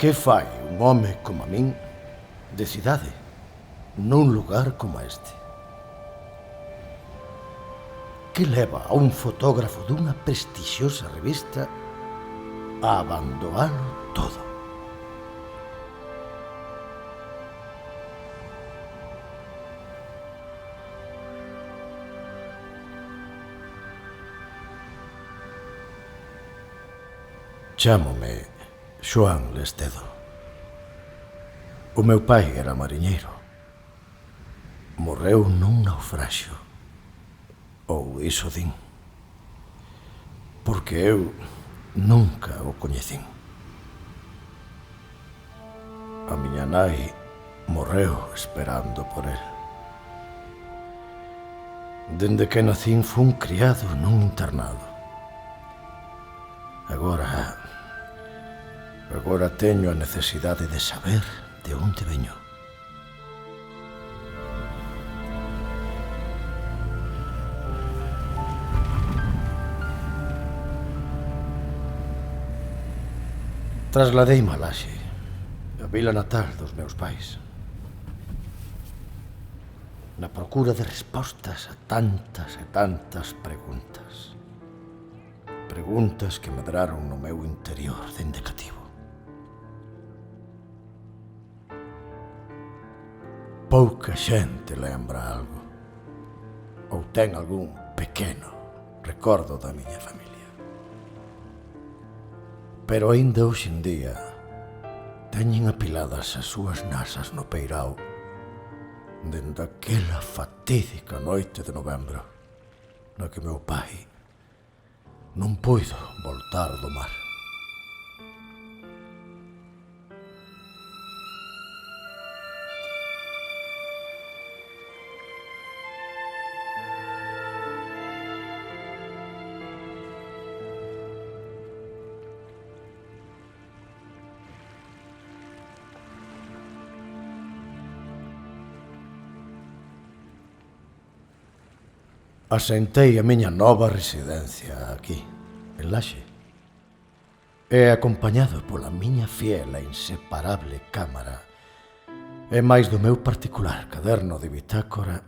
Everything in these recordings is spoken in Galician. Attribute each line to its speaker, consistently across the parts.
Speaker 1: Que fai un home como a min de cidade nun lugar como este? Que leva a un fotógrafo dunha prestixiosa revista a abandonalo todo? Chámome Xoán Lestedo. O meu pai era mariñeiro. Morreu nun naufraxio. Ou iso din. Porque eu nunca o coñecín. A miña nai morreu esperando por el. Dende que nacín fun criado nun internado. Agora teño a necesidade de saber de onde veño. Trasladeime a Laxe, a vila natal dos meus pais, na procura de respostas a tantas e tantas preguntas. Preguntas que medraron no meu interior dende cativo. Pouca xente lembra algo, ou ten algún pequeno recordo da miña familia. Pero aínda hoxe en día teñen apiladas as súas nasas no peirao dende aquela fatídica noite de novembro na que meu pai non puido voltar do mar. Asentei a miña nova residencia aquí, en Laxe, e acompañado pola miña fiel e inseparable cámara e máis do meu particular caderno de bitácora,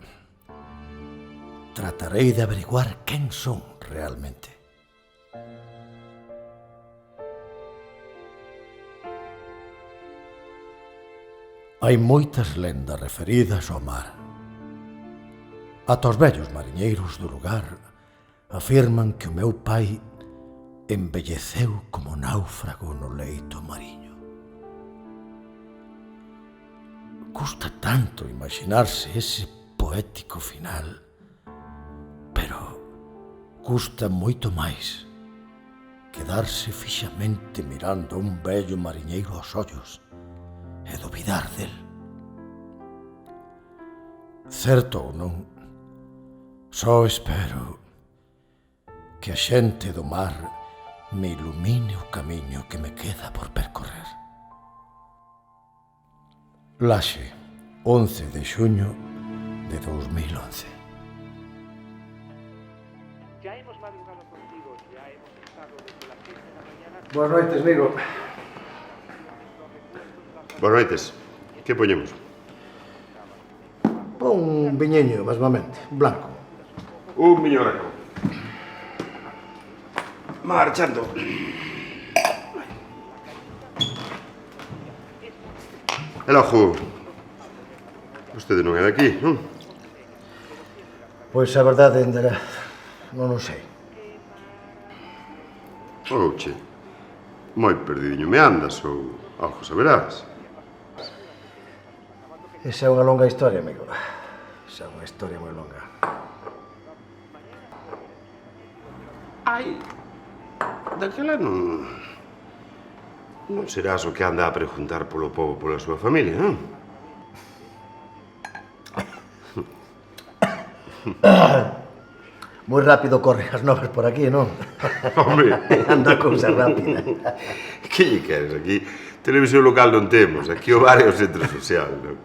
Speaker 1: tratarei de averiguar quen son realmente. Hai moitas lendas referidas ao mar. Ata os vellos mariñeiros do lugar afirman que o meu pai envelleceu como náufrago no leito mariño. Custa tanto imaginarse ese poético final, pero custa moito máis quedarse fixamente mirando a un vello mariñeiro aos ollos e dubidar del. Certo ou non, só espero que a xente do mar me ilumine o camiño que me queda por percorrer. Laxe, 11 de xuño de 2011.
Speaker 2: Ya hemos madrugado contigo, ya hemos estado desde las 7 de la mañana.
Speaker 1: Boas noites, amigo.
Speaker 3: Boas noites. Que poñemos?
Speaker 1: Pon un viñeño, mesmamente, blanco.
Speaker 3: Un miñoraco. Marchando. El ojo. Vostede non é daqui, non?
Speaker 1: Pois a verdade, Endera, non o sei.
Speaker 3: Ouche, moi perdidiño me andas ou algo saberás.
Speaker 1: Esa é unha longa historia, amigo. Esa é unha historia moi longa.
Speaker 3: Ai, daquela non serás o que anda a preguntar polo pobo pola súa familia, non?
Speaker 1: Moi rápido corren as novas por aquí, non?
Speaker 3: Home,
Speaker 1: Anda a cousa rápida.
Speaker 3: que lle queres aquí? Televisión local non temos, aquí o bar é o centro social, non?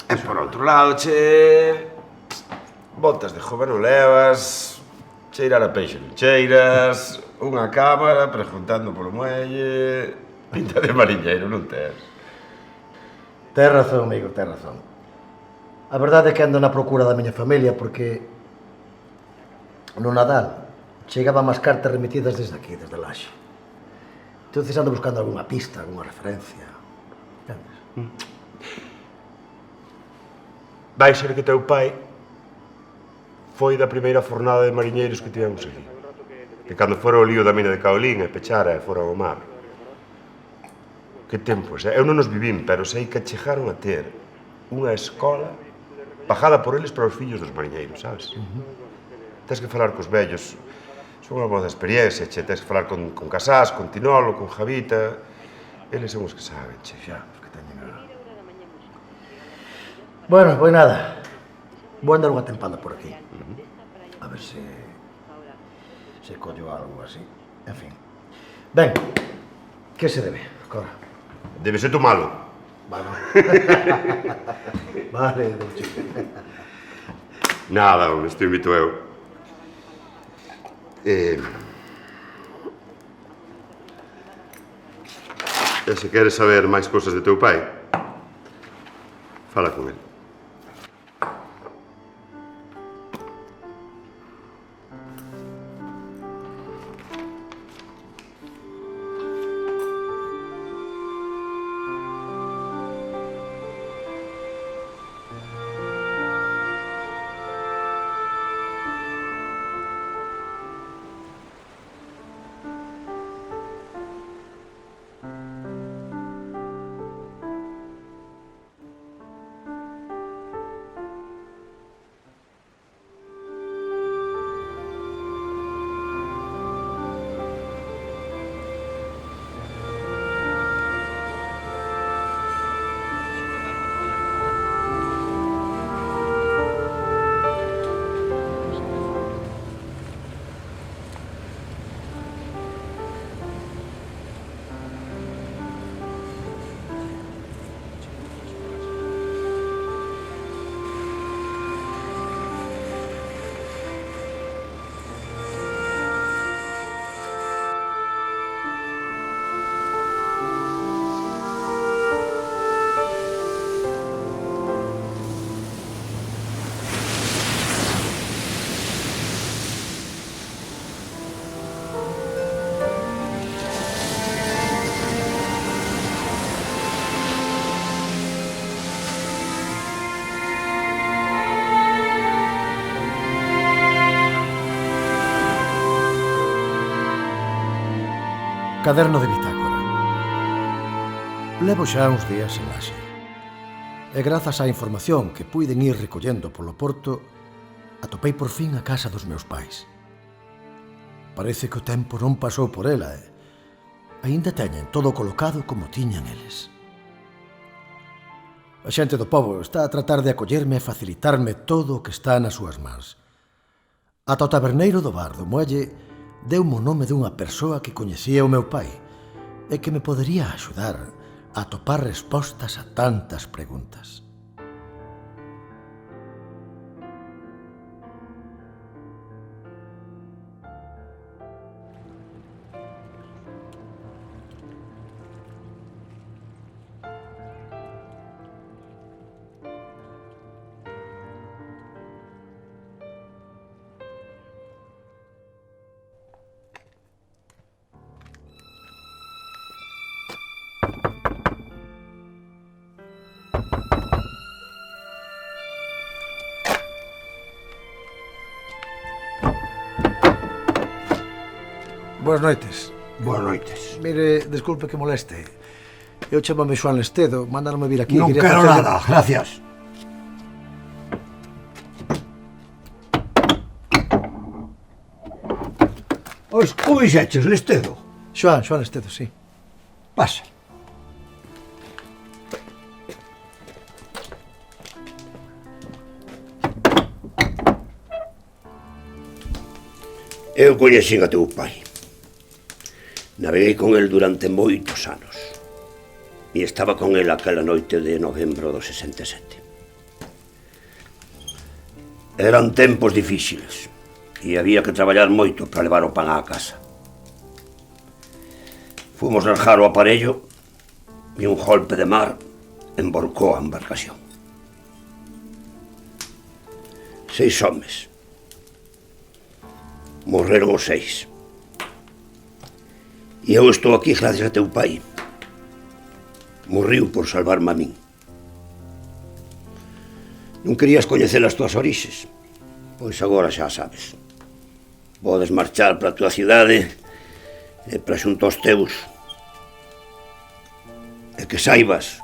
Speaker 3: E por outro lado, che... botas de joven non levas, cheirar a peixe non cheiras, unha cámara preguntando polo muelle... Pinta de mariñeiro non tes.
Speaker 1: Ten razón, amigo, ten razón. A verdade é que ando na procura da miña familia porque no Nadal chegaban máis cartas remitidas desde aquí, desde Laxe. Entón ando buscando algunha pista, algunha referencia. Entendes?
Speaker 3: Vai ser que teu pai foi da primeira fornada de mariñeiros que tivemos aquí. Que cando fora o lío da mina de Caolín e pechara e fora ao mar. Que tempos, eu non os vivín, pero sei que chegaron a ter unha escola pagada por eles para os fillos dos mariñeiros, sabes? Tens que falar cos vellos. Son unha boa experiencia, che. Tens que falar con Casás, con Tinolo, con Javita. Eles son os que saben, che.
Speaker 1: Xa, os que teñen a... Bueno, pois nada. Vou andar unha tempada por aquí. A ver se collo algo así. En fin. Ben, que se debe, Cora?
Speaker 3: Debe ser tu malo.
Speaker 1: Vale. Vale, Ducho.
Speaker 3: Nada, home, estou invito eu. E se queres saber máis cousas de teu pai, fala con ele.
Speaker 1: Caderno de bitácora. Levo xa uns días en Laxe. E grazas á información que puiden ir recollendo polo porto, atopei por fin a casa dos meus pais. Parece que o tempo non pasou por ela e aínda teñen todo colocado como tiñan eles. A xente do pobo está a tratar de acollerme e facilitarme todo o que está nas súas mans. Ata o taberneiro do bar do Muelle deu-me o nome dunha persoa que coñecía o meu pai e que me podería axudar a atopar respostas a tantas preguntas. Boas noites.
Speaker 4: Boas noites.
Speaker 1: Mire, desculpe que moleste. Eu chamame Xoán Lestedo, mandaronme vir aquí.
Speaker 4: Non quero nada, gracias. Os cubixeches, Lestedo.
Speaker 1: Xoán Lestedo, sí.
Speaker 4: Pasa. Eu coñecín a teu pai. Naveguei con el durante moitos anos. E estaba con el aquela noite de novembro do 67. Eran tempos difíciles e había que traballar moito para levar o pan á casa. Fomos largar o aparello e un golpe de mar emborcou a embarcación. 6 homes. Morreron os 6. E eu estou aquí gracias a teu pai. Morriu por salvarme a min. Non querías coñecer as túas orixes? Pois agora xa sabes. Podes marchar para a túa cidade e para xunto aos teus. E que saibas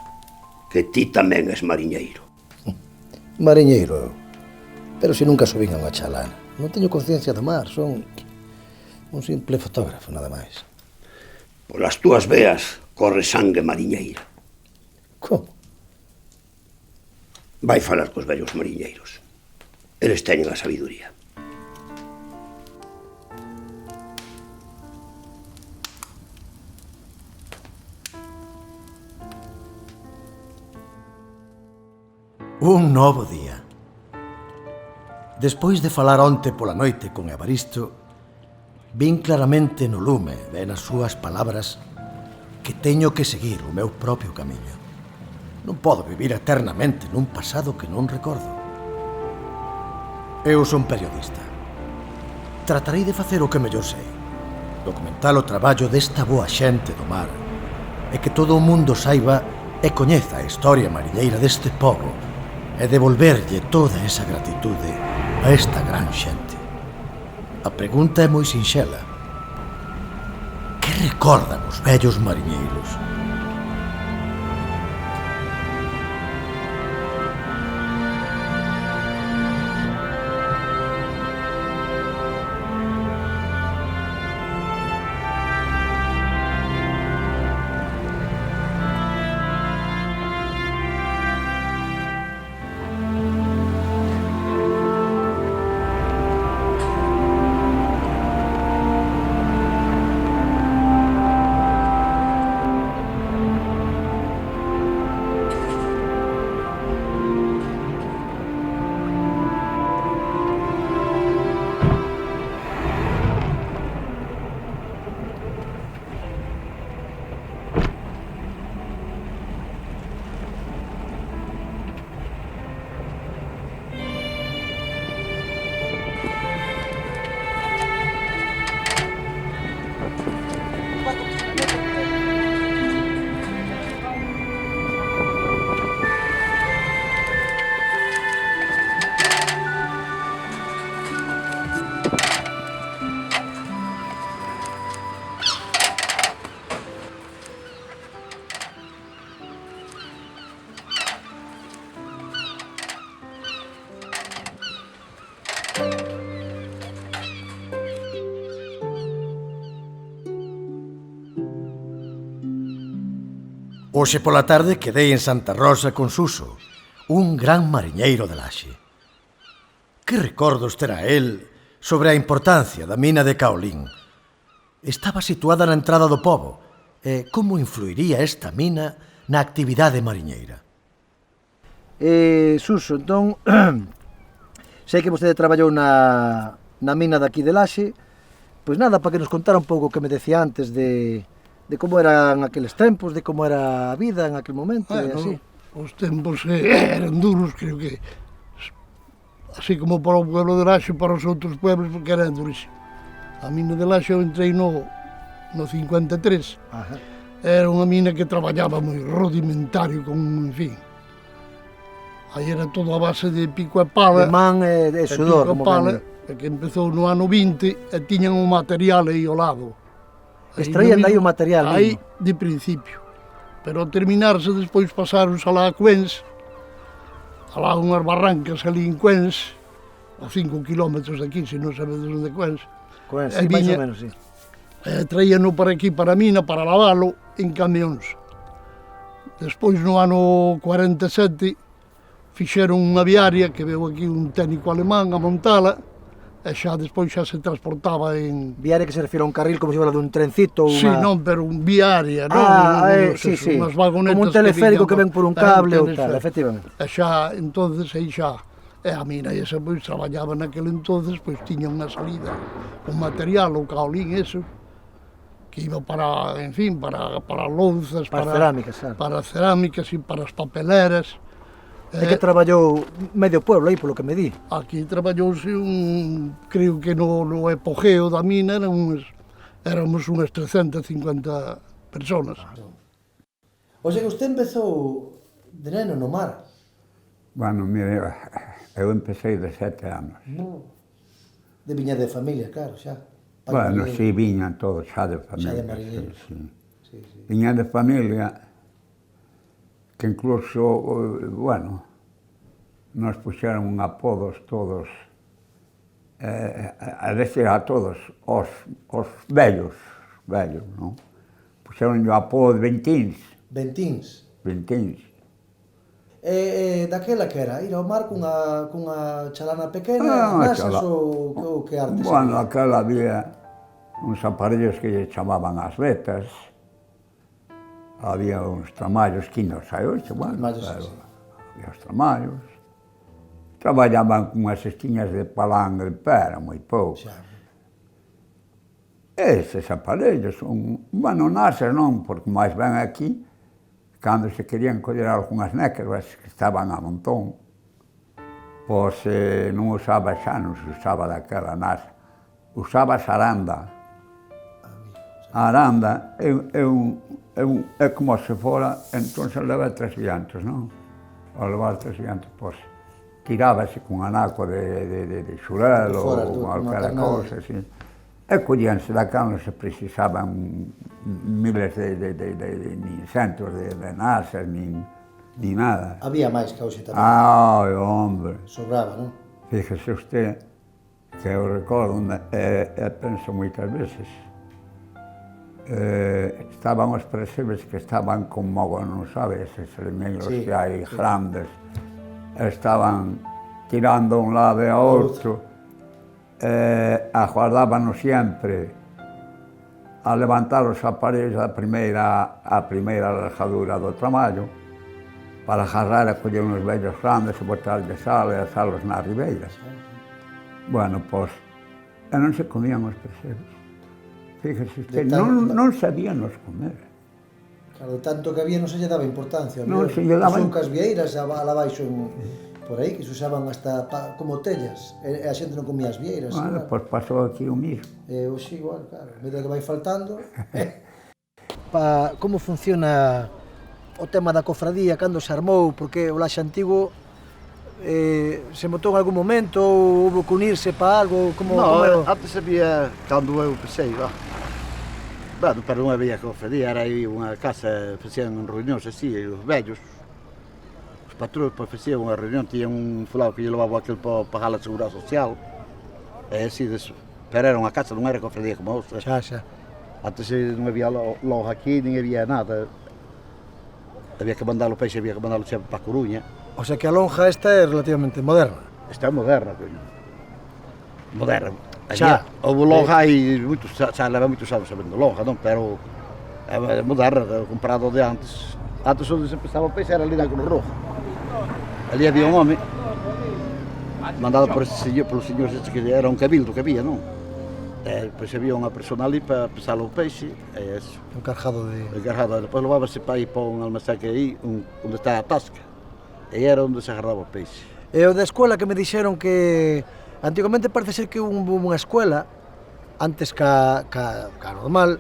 Speaker 4: que ti tamén és mariñeiro.
Speaker 1: Mariñeiro, pero se nunca subín a unha chalana. Non teño conciencia do mar, son un simple fotógrafo, nada máis.
Speaker 4: Polas túas veas corre sangue mariñeira.
Speaker 1: Como?
Speaker 4: Vai falar cos vellos mariñeiros. Eles teñen a sabiduría.
Speaker 1: Un novo día. Despois de falar onte pola noite con Evaristo, vin claramente no lume e nas súas palabras que teño que seguir o meu propio camiño. Non podo vivir eternamente nun pasado que non recordo. Eu son periodista. Tratarei de facer o que mellor sei. Documentar o traballo desta boa xente do mar e que todo o mundo saiba e coñeza a historia mariñeira deste pobo e devolverlle toda esa gratitude a esta gran xente. A pregunta é moi sinxela. Que recordan os vellos mariñeiros? Hoxe pola tarde quedei en Santa Rosa con Suso, un gran mariñeiro de Laxe. Que recordos terá el sobre a importancia da mina de Caolín? Estaba situada na entrada do pobo, e como influiría esta mina na actividade mariñeira?
Speaker 5: Suso, entón, sei que vostede traballou na mina daqui de Laxe, pois nada, para que nos contara un pouco o que me decía antes de como eran aqueles tempos, de como era a vida en aquel momento, e así.
Speaker 6: Os tempos eran duros, creo que, así como para o pueblo de Laxe, para os outros pueblos, porque eran durísimos. A mina de Laxe eu entrei no 53.
Speaker 5: Ajá.
Speaker 6: Era unha mina que traballaba moi rudimentario, con, en fin. Aí era todo a base de pico e pala.
Speaker 5: De man e de sudor, como
Speaker 6: pala, que empezou no ano 20 e tiñan un material aí ao lado.
Speaker 5: Extraían aí o material
Speaker 6: aí
Speaker 5: mismo.
Speaker 6: De principio. Pero ao terminarse, despois pasaron alá a Cuens, alá unhas barrancas ali en Cuens, a 5 kilómetros de aquí, se non sabedes onde Cuens.
Speaker 5: Cuens, sí, máis ou menos, sí.
Speaker 6: Traíano para aquí, para a mina, para lavalo en camións. Despois, no ano 47, fixeron unha viaria que veu aquí un técnico alemán a montala, e xa despois xa se transportaba en...
Speaker 5: Viaria que se refira a un carril como se fora dun trencito ou
Speaker 6: Sí, non, pero un viaria, non?
Speaker 5: Sí, sí.
Speaker 6: Unhas vagonetas
Speaker 5: como un teleférico que ven por un cable ou tal,
Speaker 6: teleférico.
Speaker 5: efectivamente.
Speaker 6: E xa, entonces, aí xa... E a mina esa, pois, traballaba naquele entonces, pois, tiña unha salida, un material, o caolín, eso, que iba para, en fin, para louzas,
Speaker 5: Para as cerámicas, claro.
Speaker 6: para as cerámicas e para as papeleras.
Speaker 5: É que traballou medio pueblo aí, polo que me di.
Speaker 6: Aquí traballouse creo que no apogeo da mina éramos unhas 350 personas.
Speaker 5: O sea que usted empezou de neno no mar.
Speaker 7: Bueno, mire, eu empecé de 7 anos.
Speaker 5: De viña de familia, claro, xa.
Speaker 7: Bueno, sí, viñan todos xa de familia.
Speaker 5: Xa de mariñeiros.
Speaker 7: Sí. Viñan de familia que incluso, bueno, nos puxeron apodos todos, a decir a todos, os vellos, non? Puxeron o apodo de Ventíns.
Speaker 5: Ventíns. Daquela que era? Ir ao mar cunha chalana pequena, nasas ou que arte?
Speaker 7: Bueno, aquela había uns aparellos que lle chamaban as vetas, había uns tramallos que non sai hoxe, bueno, había os tramallos. Traballaban con unhas estiñas de palangre, pero moi pouco. Eses aparellos son, bueno, nasas non, porque máis ben aquí, cando se querían coller algunhas nécroas que estaban a montón, pois non usaba xa, non se usaba daquela nasa, usaba a aranda. A aranda é como se fora, entón se leva 3 vientos, non? Ao levar 3 vientos, pois, tirábase con anaco de xurelo ou calquera cousa, así. E collíanse daquela, non se precisaban miles nin centos de nasas, nin nada.
Speaker 5: Había máis que hoxe tamén.
Speaker 7: Ai, hombre.
Speaker 5: Sobraba, non?
Speaker 7: Fíjese usted que eu recordo, e penso moitas veces, estaban os presebes que estaban como, non sabe, eses elemeiros que hai grandes, estaban tirando un lado e a outro, aguardábanos sempre a levantar os aparellos a primeira rajadura do tramallo para agarrar e coller uns vellos grandes e botarlle sal e asalos nas ribeiras. Bueno, pois, e non se comían os presebes. Fíjese usted, non sabíanos comer.
Speaker 5: Claro, tanto que había non se lle daba importancia.
Speaker 7: Non se lle daba...
Speaker 5: Son cas vieiras alá baixo por aí, que se usaban hasta como tellas, e a xente non comía as vieiras.
Speaker 7: Bueno, pois pasou aquí o mismo.
Speaker 5: Hoxe igual, claro, a medida que vai faltando. Como funciona o tema da cofradía, cando se armou, porque o Laxe Antigo se montou en algún momento, ou houve que unirse para algo, como...
Speaker 8: Antes había, cando eu empecé, bueno, pero non había cofradía, era aí unha casa, facían reunións así, os vellos, os patrões facían unha reunión, tiñan un fulano que lle levaba aquilo para pagar a seguridade social, e así, pero era unha casa, non era cofradía como outra.
Speaker 5: Xa.
Speaker 8: Antes non había loja aquí, nem había nada, había que mandar o peixe, había que mandar sempre para a Coruña.
Speaker 5: O sea que a lonja esta é relativamente moderna.
Speaker 8: Esta é moderna, coño. Moderna.
Speaker 5: Xa.
Speaker 8: Houve lonja hai moitos, xa leva moitos anos sabendo lonja, non? Pero é moderna, comparado de antes. Antes onde se empezaba o peixe era ali na Cruz Roja. Ali había un home, mandado por ese señor, pelos señores que era un cabildo que había, non? Depois había unha persona ali para pesar o peixe, e eso.
Speaker 5: Encargado de...
Speaker 8: Encargado, depois levábase para aí para un almacén que aí, onde está a tasca. E era onde se agarraba o peixe.
Speaker 5: E o da escola que me dixeron que antigamente parece ser que houve unha escola antes ca normal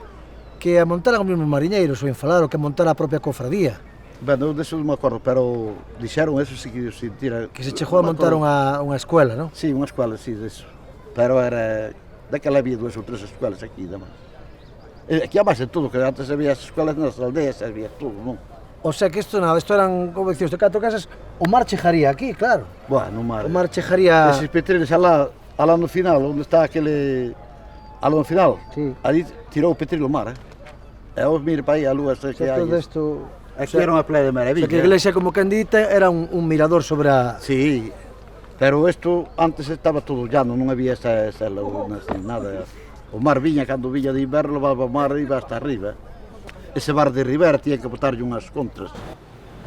Speaker 5: que a montaran os mesmos mariñeiros ou enfalaron que montara a propia cofradía.
Speaker 8: Bueno, deso non me acordo, pero dixeron eso sí que sentira...
Speaker 5: Que se chegou a montar unha escola, non?
Speaker 8: Sí, unha escola, sí, deso. Pero era... Daquela había 2 ou 3 escolas aquí, demais. Aquí a base de todo, que antes había as escolas nas aldeas, había todo, non?
Speaker 5: O sea que isto eran conveccións de 4 casas, o mar chejaría aquí, claro.
Speaker 8: Bueno, o
Speaker 5: mar chejaría...
Speaker 8: Eses petreles alá no final, onde está aquele... Alá no final,
Speaker 5: sí.
Speaker 8: Ali tirou o petrelo o mar, E vos mire para aí a lúa que hai.
Speaker 5: Todo isto...
Speaker 8: Aquí era unha playa de maravilla.
Speaker 5: O sea que a iglesia, como quen dita, era un mirador sobre a...
Speaker 8: Sí, pero isto antes estaba todo llano, non había esa laguna, nada. O mar viña, cando viña de inverno, levaba o mar e iba hasta arriba. Ese bar de Rivera tiña que botarlle unhas contras.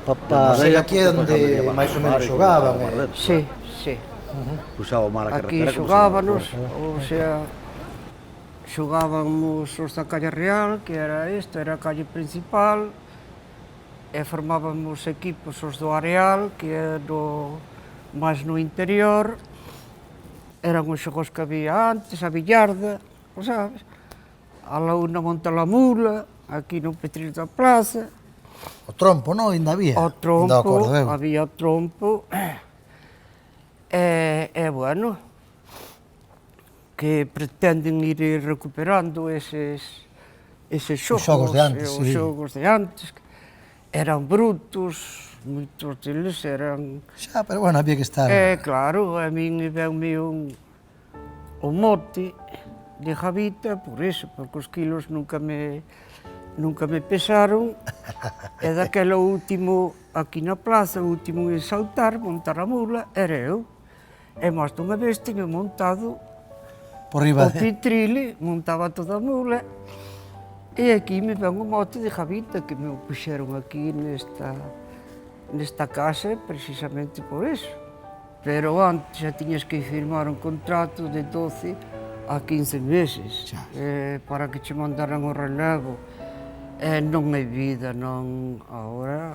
Speaker 5: Aquí é onde máis ou menos xogaban.
Speaker 9: Sí, sí.
Speaker 8: Usaba o mar a
Speaker 9: Aquí
Speaker 8: carretera.
Speaker 9: xogábanos, o sea, xogábamos os da calle Real, que era esta, era a calle principal, e formábamos equipos os do Areal, que é máis no interior. Eran os xogos que había antes, a billarda, sabes? A laúna monta la mula, aquí no Petril da Plaza.
Speaker 5: O trompo, non? Ainda había?
Speaker 9: O trompo, había o trompo. E bueno, que pretenden ir recuperando eses xogos.
Speaker 5: Os xogos de antes,
Speaker 9: Os xogos de antes. Eran brutos, moitos deles eran...
Speaker 5: Xa, pero bueno, había que estar...
Speaker 9: Claro, a min veume un mote de Javita, por iso, porque os kilos nunca me pesaron, e daquela último aquí na plaza, o último en saltar, montar a mula, era eu. E máis dunha vez teño montado
Speaker 5: por riba
Speaker 9: o Petrile, montaba toda a mula, e aquí me ven un mote de Javita, que me puxeron aquí nesta casa, precisamente por iso. Pero antes xa tiñas que firmar un contrato de 12 a 15 meses para que che mandaran o relevo. Non hai vida, non agora.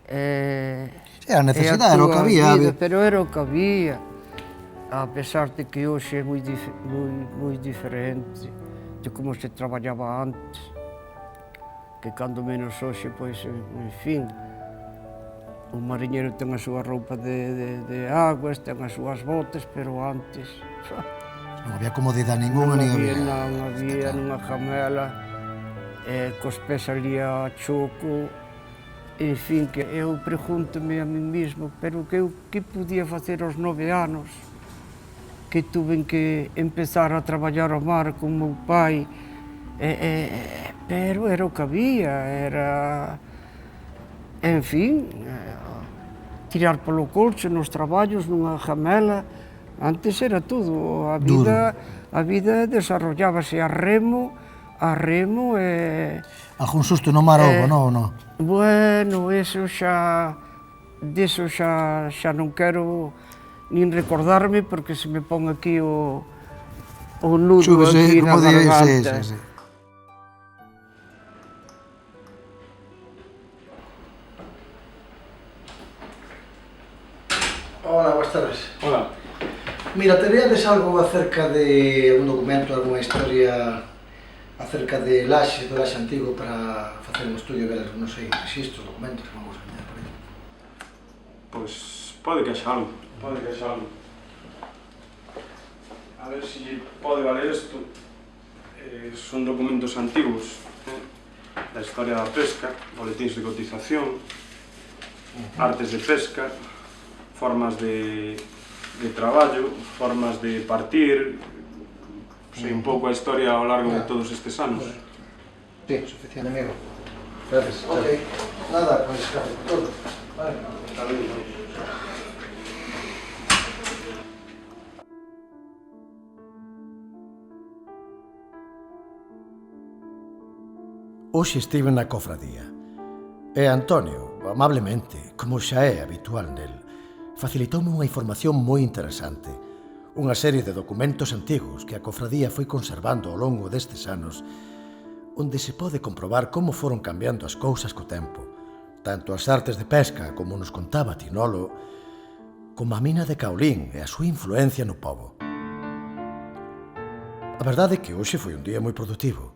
Speaker 5: A necesidade era o que había.
Speaker 9: Pero era o que había. A pesar de que hoxe é moi diferente de como se traballaba antes. Que cando menos hoxe, pois, en fin, o mariñeiro ten a súa roupa de aguas, ten as súas botas, pero antes...
Speaker 5: Non había comodidade ninguna,
Speaker 9: non había nunha jamela, cos pés ali a choco, en fin, que eu pregúntome a mí mismo, pero que podía facer aos 9 anos, que tuven que empezar a traballar ao mar con meu pai, pero era o que había, era, en fin, tirar polo colcho nos traballos, nunha jamela. Antes era todo, a vida desarrollábase a remo e...
Speaker 5: Algún susto no mar houbo, non?
Speaker 9: Bueno, deso xa non quero nin recordarme, porque se me pon aquí o nudo aquí na garganta.
Speaker 5: Hola, boas tardes.
Speaker 2: Hola.
Speaker 5: Mira, teríades algo acerca de un documento, alguna historia acerca de Laxe, do Laxe antigo, para facer un estudio, ver, non sei, registros, documentos, que vamos a enviar por aí?
Speaker 10: Pois pode que haxa algo, A ver se pode valer isto. Son documentos antigos da historia da pesca, boletíns de cotización, artes de pesca, formas de traballo, formas de partir, sei un pouco a historia ao largo de todos estes anos.
Speaker 5: Sí, suficiente, amigo. Gracias. Ok, nada, pois café por todo. Vale. Está ben.
Speaker 1: Hoxe estive na cofradía e Antonio, amablemente, como xa é habitual nel, facilitoume unha información moi interesante, unha serie de documentos antigos que a cofradía foi conservando ao longo destes anos, onde se pode comprobar como foron cambiando as cousas co tempo, tanto as artes de pesca, como nos contaba Tinolo, como a mina de Caolín e a súa influencia no pobo. A verdade é que hoxe foi un día moi produtivo.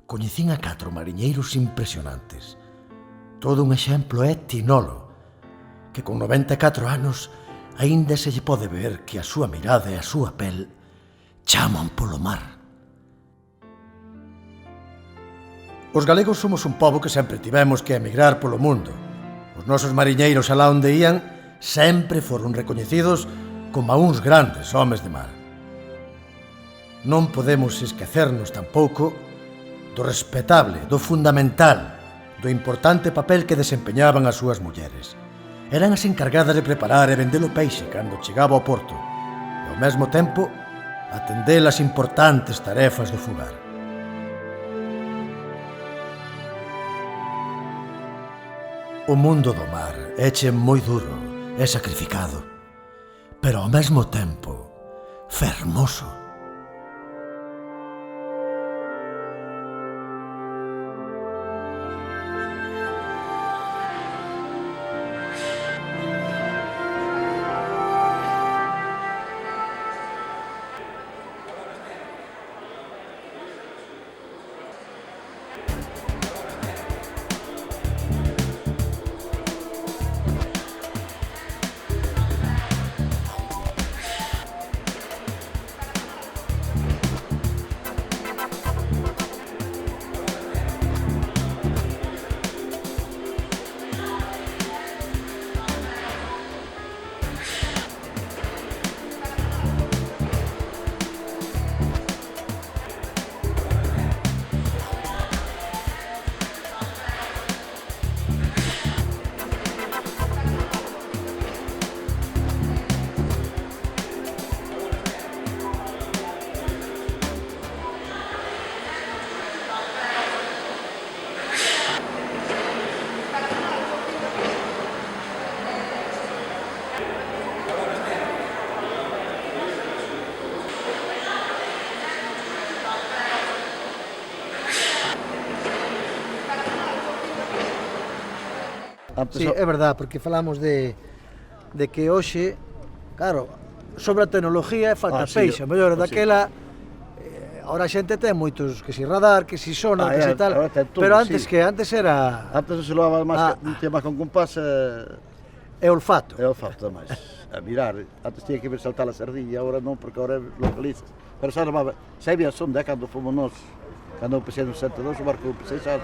Speaker 1: Coñecín a 4 mariñeiros impresionantes. Todo un exemplo é Tinolo, que con 94 anos aínda se lle pode ver que a súa mirada e a súa pel chaman polo mar. Os galegos somos un pobo que sempre tivemos que emigrar polo mundo. Os nosos mariñeiros alá onde ían sempre foron recoñecidos como a uns grandes homes de mar. Non podemos esquecernos tampouco do respetable, do fundamental, do importante papel que desempeñaban as súas mulleres. Eran as encargadas de preparar e vender o peixe cando chegaba ao porto e, ao mesmo tempo, atender as importantes tarefas do fogar. O mundo do mar éche moi duro e sacrificado, pero ao mesmo tempo fermoso.
Speaker 8: Antes
Speaker 5: Sí, é verdad, porque falamos de que hoxe, claro, sobre a tecnología e falta
Speaker 8: sí,
Speaker 5: peixe, mellor
Speaker 8: sí.
Speaker 5: daquela ahora a xente ten moitos, que si radar, que si sonar, que si tal,
Speaker 8: ahora ten todo,
Speaker 5: pero antes
Speaker 8: sí.
Speaker 5: que antes era
Speaker 8: Antes non se levaba máis, non tiña máis con compás
Speaker 5: é olfato.
Speaker 8: e o facto máis. A mirar, antes tiña que ver saltar a sardinha, agora non, porque agora localizas. Pero xa levaba, xa había sonda, cando fomos nós, cando empecé no 72, o barco empecé xa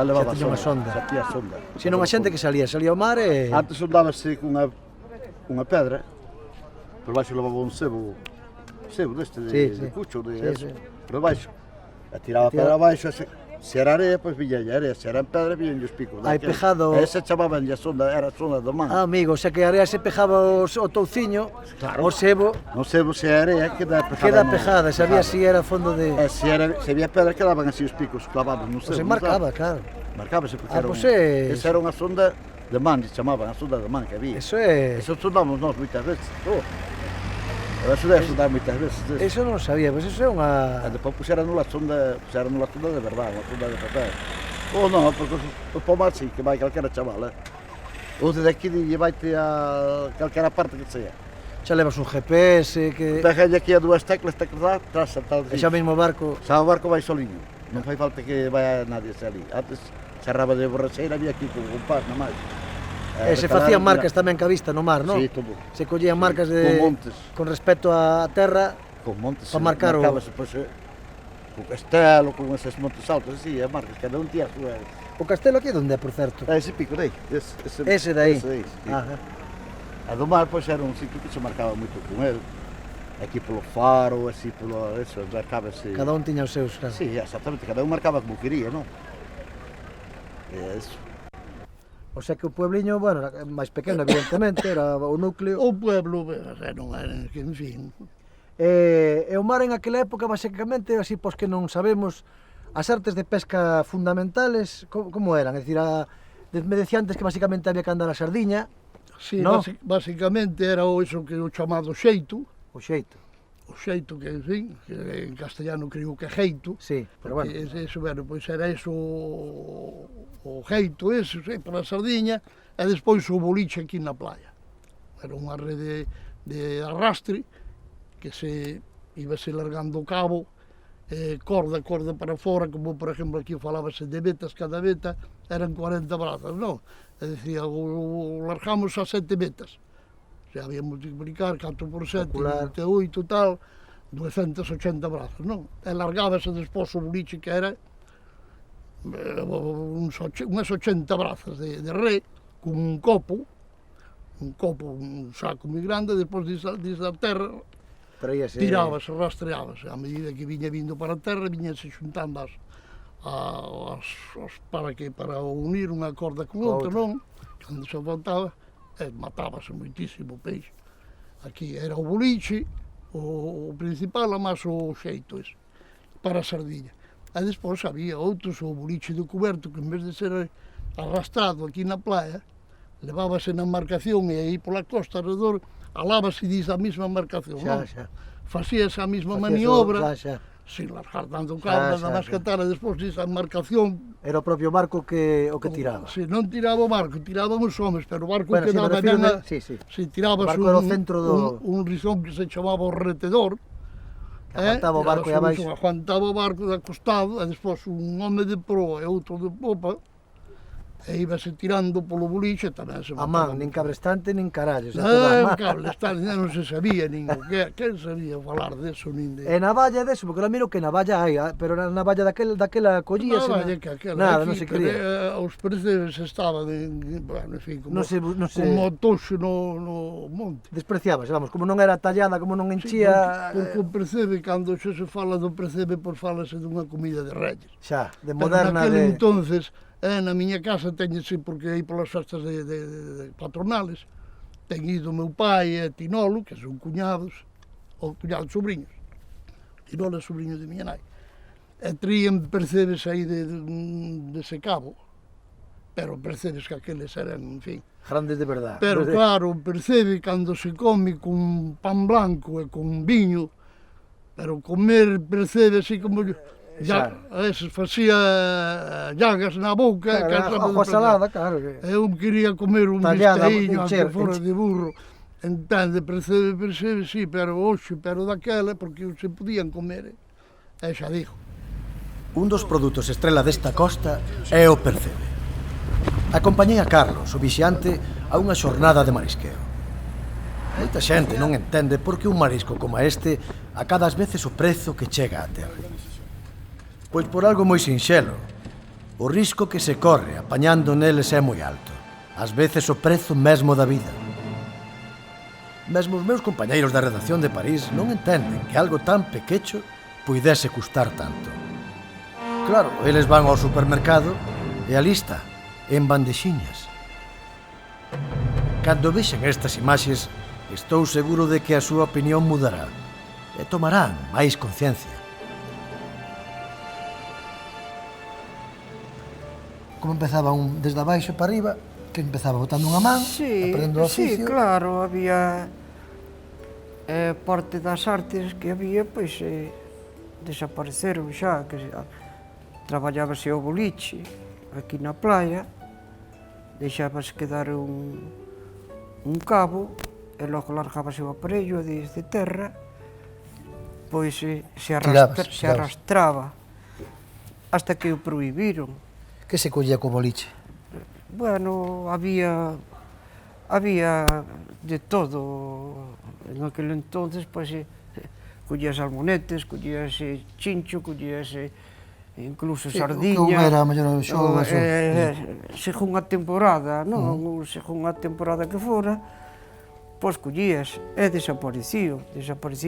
Speaker 8: levaba
Speaker 5: Xa tiña unha sonda.
Speaker 8: Xa tiña sonda.
Speaker 5: Se non a xente que salía ao mar e...
Speaker 8: Antes andábase cunha pedra, por baixo levaba un sebo deste, de cucho, de eso, por baixo. E tiraba para baixo, se era areia, pois viña areia, se era en pedra, viña os picos.
Speaker 5: Hai pejado...
Speaker 8: Ese chamaban a sonda, era a sonda do mar.
Speaker 5: Ah, amigo, xa que a area se pejaba o touciño,
Speaker 8: Claro.
Speaker 5: o sebo,
Speaker 8: Non sei se a areia queda pejada.
Speaker 5: queda pejada, sabía si era fondo de...
Speaker 8: Se había pedra, quedaban así os picos clavados, non sei.
Speaker 5: Se marcaba, claro.
Speaker 8: Marcábase, porque
Speaker 5: Ah,
Speaker 8: era,
Speaker 5: pois é...
Speaker 8: esa era unha sonda de man, se chamaban, a sonda de man que había.
Speaker 5: Eso é...
Speaker 8: Eso sondamos nós moitas veces. Eso debe sondar moitas veces.
Speaker 5: Eso non sabía, pois eso é unha...
Speaker 8: E depois puxeran a sonda de verdade, unha sonda de papel. Ou non, porque o pomar sí, que vai calquera chaval, ou de aquí lle vaite a calquera parte que sea.
Speaker 5: Xa levas un GPS que...
Speaker 8: Dejalle aquí a dúas teclas lá, tras saltar.
Speaker 5: E xa mesmo o barco...
Speaker 8: Xa o barco vai soliño, non fai falta que vaya nadie xa ali. Antes cerraba de borracheira, había aquí con compás, na máis.
Speaker 5: E se facían marcas tamén que a vista no mar, non?
Speaker 8: Sí, todo.
Speaker 5: Se collían marcas de...
Speaker 8: Con montes.
Speaker 5: Con respecto á terra...
Speaker 8: Con montes.
Speaker 5: Pa marcar o...
Speaker 8: Marcábase, pois, con castelo, con eses montes altos, así, marcas, cada un tía a súa...
Speaker 5: O castelo aquí onde é, por certo?
Speaker 8: Ese pico de aí.
Speaker 5: Ese de aí?
Speaker 8: Ese de aí, sí.
Speaker 5: Ajá.
Speaker 8: A do mar, pois, era un sitio que se marcaba moito con el. Aquí polo faro, así, polo... Eso, marcábase...
Speaker 5: Cada un tiña os seus, claro.
Speaker 8: Sí, exactamente, cada un marcaba como quería, non? E eso.
Speaker 5: O sea que o puebliño, bueno, era máis pequeno, evidentemente, era o núcleo.
Speaker 6: O pueblo, non era, que en fin.
Speaker 5: E o mar en aquela época, basicamente, así pos que non sabemos, as artes de pesca fundamentales, como eran? É dicir, me decía antes que basicamente había que andar a sardiña.
Speaker 6: Sí,
Speaker 5: no?
Speaker 6: Basicamente era eso que o chamado xeito.
Speaker 5: O xeito.
Speaker 6: O xeito que, en fin, que en castellano creo que é jeito.
Speaker 5: Sí, pero bueno.
Speaker 6: Eso, bueno, pois era eso o jeito ese, para a sardiña, e despois o boliche aquí na playa. Era unha rede de arrastre que se ibase largando o cabo, corda para fora, como por exemplo aquí falábase de vetas, cada veta eran 40 brazas, non? É dicir, o largamos a 7 vetas. Se había multiplicar 4 por 7, 28 tal, 280 brazos, non? E largábase despois o boliche que era unhas 80 brazas de re, con un copo, un saco moi grande, despois disa terra, tirábase, rastreábase, a medida que viña vindo para a terra, viñase xuntando para unir unha corda con outra, non? Cando se faltaba, matábase moitísimo peixe. Aquí era o boliche, o principal, a máis o xeito ese, para a sardiña. E despois había outros, o boliche do cuberto, que en vez de ser arrastrado aquí na playa, levábase na embarcación e aí pola costa alrededor, alábase e a mesma embarcación. Facíase a mesma maniobra, sin largar tanto cabo, nada máis que tal, e despois disa embarcación...
Speaker 5: Era o propio barco que tiraba.
Speaker 6: Si, non tiraba o barco, tiraban os homes, pero o barco
Speaker 5: bueno,
Speaker 6: quedaba
Speaker 5: ben...
Speaker 6: Si tirabas un rizón que se chamaba o retedor,
Speaker 5: que aguantaba o barco e abaixo.
Speaker 6: Aguantaba o barco de acostado, e despois un home de proa e outro de popa, e íbase tirando polo boliche, tamén se
Speaker 5: A man,
Speaker 6: mataba.
Speaker 5: nin cabrestante, nin carallos.
Speaker 6: Cabrestante, non se sabía nin o que, quen sabía falar deso, nin de...
Speaker 5: E navalla deso, porque eu miro que navalla hai, pero na navalla daquela collíase...
Speaker 6: Navalla que aquela,
Speaker 5: nada, non se quería.
Speaker 6: Os percebes estaban, bueno, en fin, como
Speaker 5: o
Speaker 6: toxo no monte.
Speaker 5: Despreciábase, vamos, como non era tallada, como non enchía...
Speaker 6: Porque o percebe, cando xa se fala do percebe, pois falase dunha comida de reyes.
Speaker 5: Xa, de moderna,
Speaker 6: pero naquele entonces... na miña casa teñese, porque aí polas festas de patronales, ten ido meu pai e Tinolo, que son cuñados, ou cuñados sobriños. Tinolo é sobriño de miña nai. E trían percebes aí dese cabo, pero percebes que aqueles eran, en fin...
Speaker 5: Grandes de verdade.
Speaker 6: Pero claro, percebe cando se come con pan blanco e con viño, pero comer percebe así como... Eses facía llagas na boca,
Speaker 5: Agua salada, claro.
Speaker 6: Eu quería comer un
Speaker 5: Tallada,
Speaker 6: bisteíño,
Speaker 5: encher,
Speaker 6: aunque fora
Speaker 5: encher.
Speaker 6: de burro. Entende, percebe, sí, pero hoxe, pero daquela, porque se podían comer, xa digo.
Speaker 5: Un dos produtos estrela desta costa é o percebe. Acompañei a Carlos, o vixiante, a unha xornada de marisqueo. Moita xente non entende por que un marisco como este acada ás veces o prezo que chega á terra. Pois por algo moi sinxelo. O risco que se corre apañando neles é moi alto. Ás veces o prezo mesmo da vida. Mesmo os meus compañeiros da redacción de París non entenden que algo tan pequecho puidese custar tanto. Claro, eles van ao supermercado e a lista en bandexiñas. Cando vexen estas imaxes, estou seguro de que a súa opinión mudará e tomarán máis conciencia. Como empezaba desde abaixo para arriba, que empezaba botando unha man, aprendendo o oficio.
Speaker 9: Sí, claro, había parte das artes que había, pois desapareceron xa, que traballábase o boliche aquí na playa, deixábase quedar un cabo e logo largábase o aparello desde terra, pois se arrastraba hasta que o prohibiron.
Speaker 5: Que se collía co boliche?
Speaker 9: Bueno, había de todo. En aquel entonces, pois, collías almonetes, collías chincho, collías incluso sardiña.
Speaker 5: Como era a mellor o xogo?
Speaker 9: Según a temporada, non? Según a temporada que fora, pois collías e desaparecío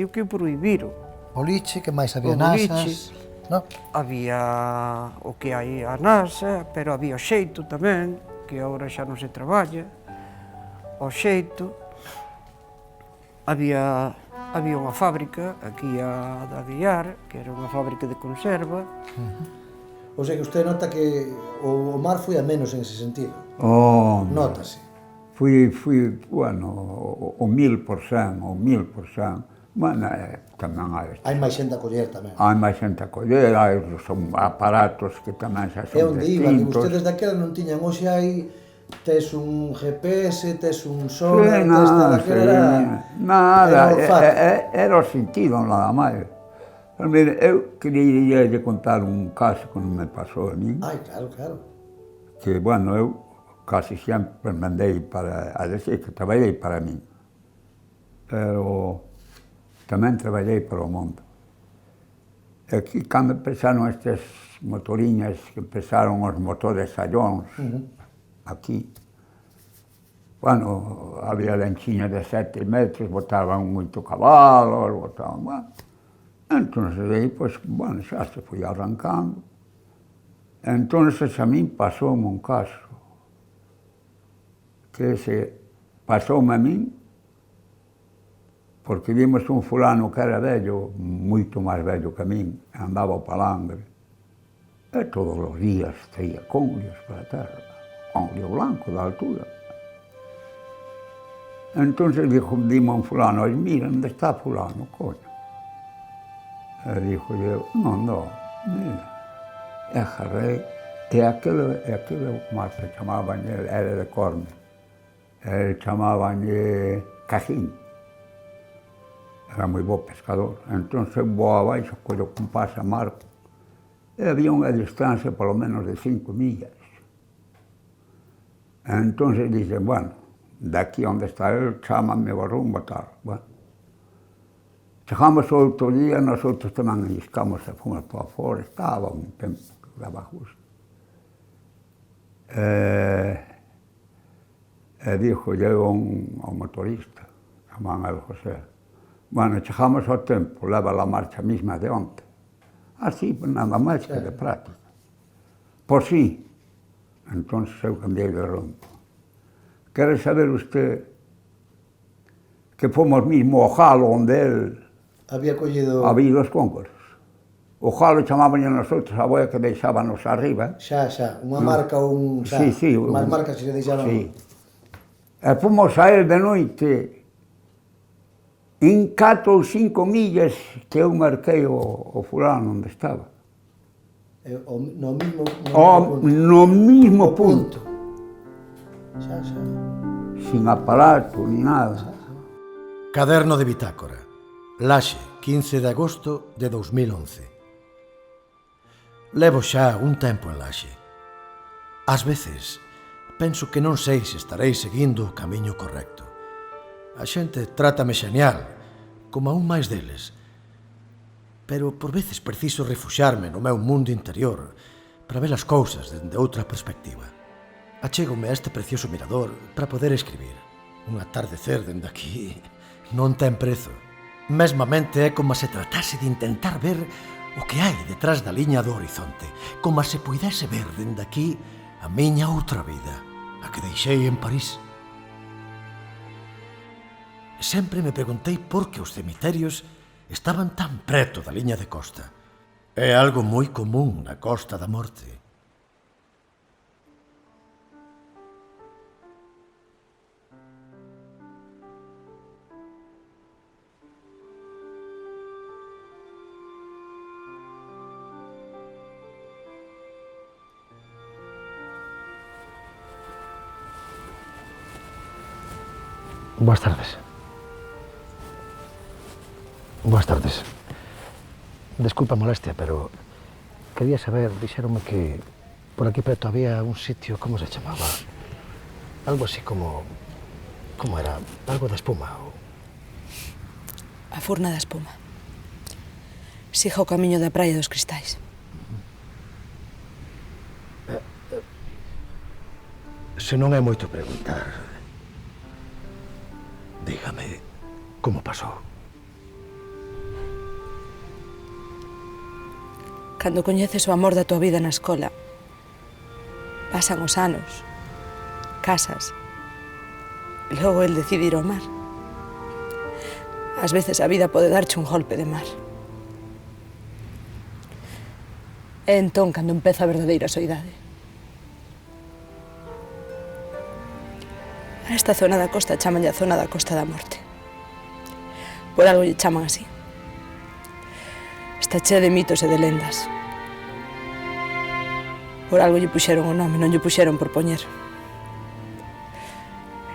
Speaker 9: que o prohibiron.
Speaker 5: Boliche, que máis había nasas, non?
Speaker 9: Había o que hai a nasa, pero había o xeito tamén, que agora xa non se traballa, o xeito. Había unha fábrica aquí a Aguiar, que era unha fábrica de conserva.
Speaker 5: O sea que usted nota que o mar foi a menos en ese sentido. Nótase.
Speaker 7: Fui, bueno, o 1000%, Bueno, tamén hai...
Speaker 5: Hai máis xente a coller tamén.
Speaker 7: Hai máis xente a coller, son aparatos que tamén xa son distintos.
Speaker 5: É onde iban, e vostedes daquela non tiñan, hoxe hai... Tes un GPS, tes un sonar, tes daquela...
Speaker 7: Nada, era o sentido nada máis. Pero mire, eu quería contar un caso que non me pasou a min.
Speaker 5: Ai, claro.
Speaker 7: Que, bueno, eu casi sempre mandei para... A decir, que traballei para min. Pero tamén traballei para o mundo. E aquí, cando empezaron estas motoriñas, que empezaron os motores sallóns, aquí, bueno, había lanchiñas de 7 metros, botaban moito cabalo, botaban, bueno. Entonces, aí, pois, bueno, xa se foi arrancando. Entonces, a min pasoume un caso, que se pasoume a min, porque vimos un fulano que era vello, moito máis vello que a min, andaba ao palangre, e todos os días traía conglios para a terra. Conglio blanco, da altura. Entonces dimo a un fulano, mira, onde está fulano, coño? E dixo eu, non, mira. E agarrei, e aquilo como se chamaban, era de Corme, chamaban Cajín. Era moi bo pescador. Entonces vou abaixo, collo con pasa marco, e había unha distancia polo menos de 5 millas. Entonces dicen, bueno, de aquí onde está él, chámame o rumbo tal. Bueno, chegamos outro día, nosotros tamén iscamos e fomos para fora, estaba un tempo que daba justo. E dixo eu ao motorista, chamaban a José, bueno, chegamos ao tempo, leva a marcha misma de onte. Así, nada máis que de práctica. Pois sí. Entón, eu cambiei de rumbo. Quere saber usted que fomos mismo ao jalo onde él
Speaker 5: había collido...
Speaker 7: Había os cóncoros. O jalo chamaban a nosotros a boia que deixábanos arriba.
Speaker 5: Xa, unha marca ou un...
Speaker 7: Sí,
Speaker 5: unhas marcas que se deixaban...
Speaker 7: Sí. E fomos a él de noite en 4 ou 5 millas que eu marquei o fulano onde estaba.
Speaker 5: No mismo
Speaker 7: No mismo punto.
Speaker 5: Xa.
Speaker 7: Sin aparato, ni nada.
Speaker 1: Caderno de bitácora. Laxe, 15 de agosto de 2011. Levo xa un tempo en Laxe. Ás veces, penso que non sei se estarei seguindo o camiño correcto. A xente trátame xenial, como a un máis deles. Pero por veces preciso refuxarme no meu mundo interior para ver as cousas dende outra perspectiva. Achégome a este precioso mirador para poder escribir. Un atardecer dende aquí non ten prezo. Mesmamente é como se tratase de intentar ver o que hai detrás da liña do horizonte, como se puidese ver dende aquí a miña outra vida, a que deixei en París. Sempre me preguntei por que os cemiterios estaban tan preto da liña de costa. É algo moi común na Costa da Morte.
Speaker 5: Boas tardes. Boas tardes. Desculpa a molestia, pero quería saber, dixéronme que por aquí preto había un sitio, como se chamaba? Algo así como... Como era? Algo de espuma ou...
Speaker 11: A Furna da Espuma. Siga o camiño da Praia dos Cristais.
Speaker 1: Se non é moito preguntar, dígame como pasou.
Speaker 11: Cando coñeces o amor da tua vida na escola, pasan os anos, casas, e logo el decide ir ao mar. Ás veces a vida pode darche un golpe de mar. É entón cando empeza a verdadeira soidade. A esta zona da costa chamanlle a zona da Costa da Morte. Por algo lle chaman así. Está chea de mitos e de lendas. Por algo lle puxeron o nome, non lle puxeron por poñer.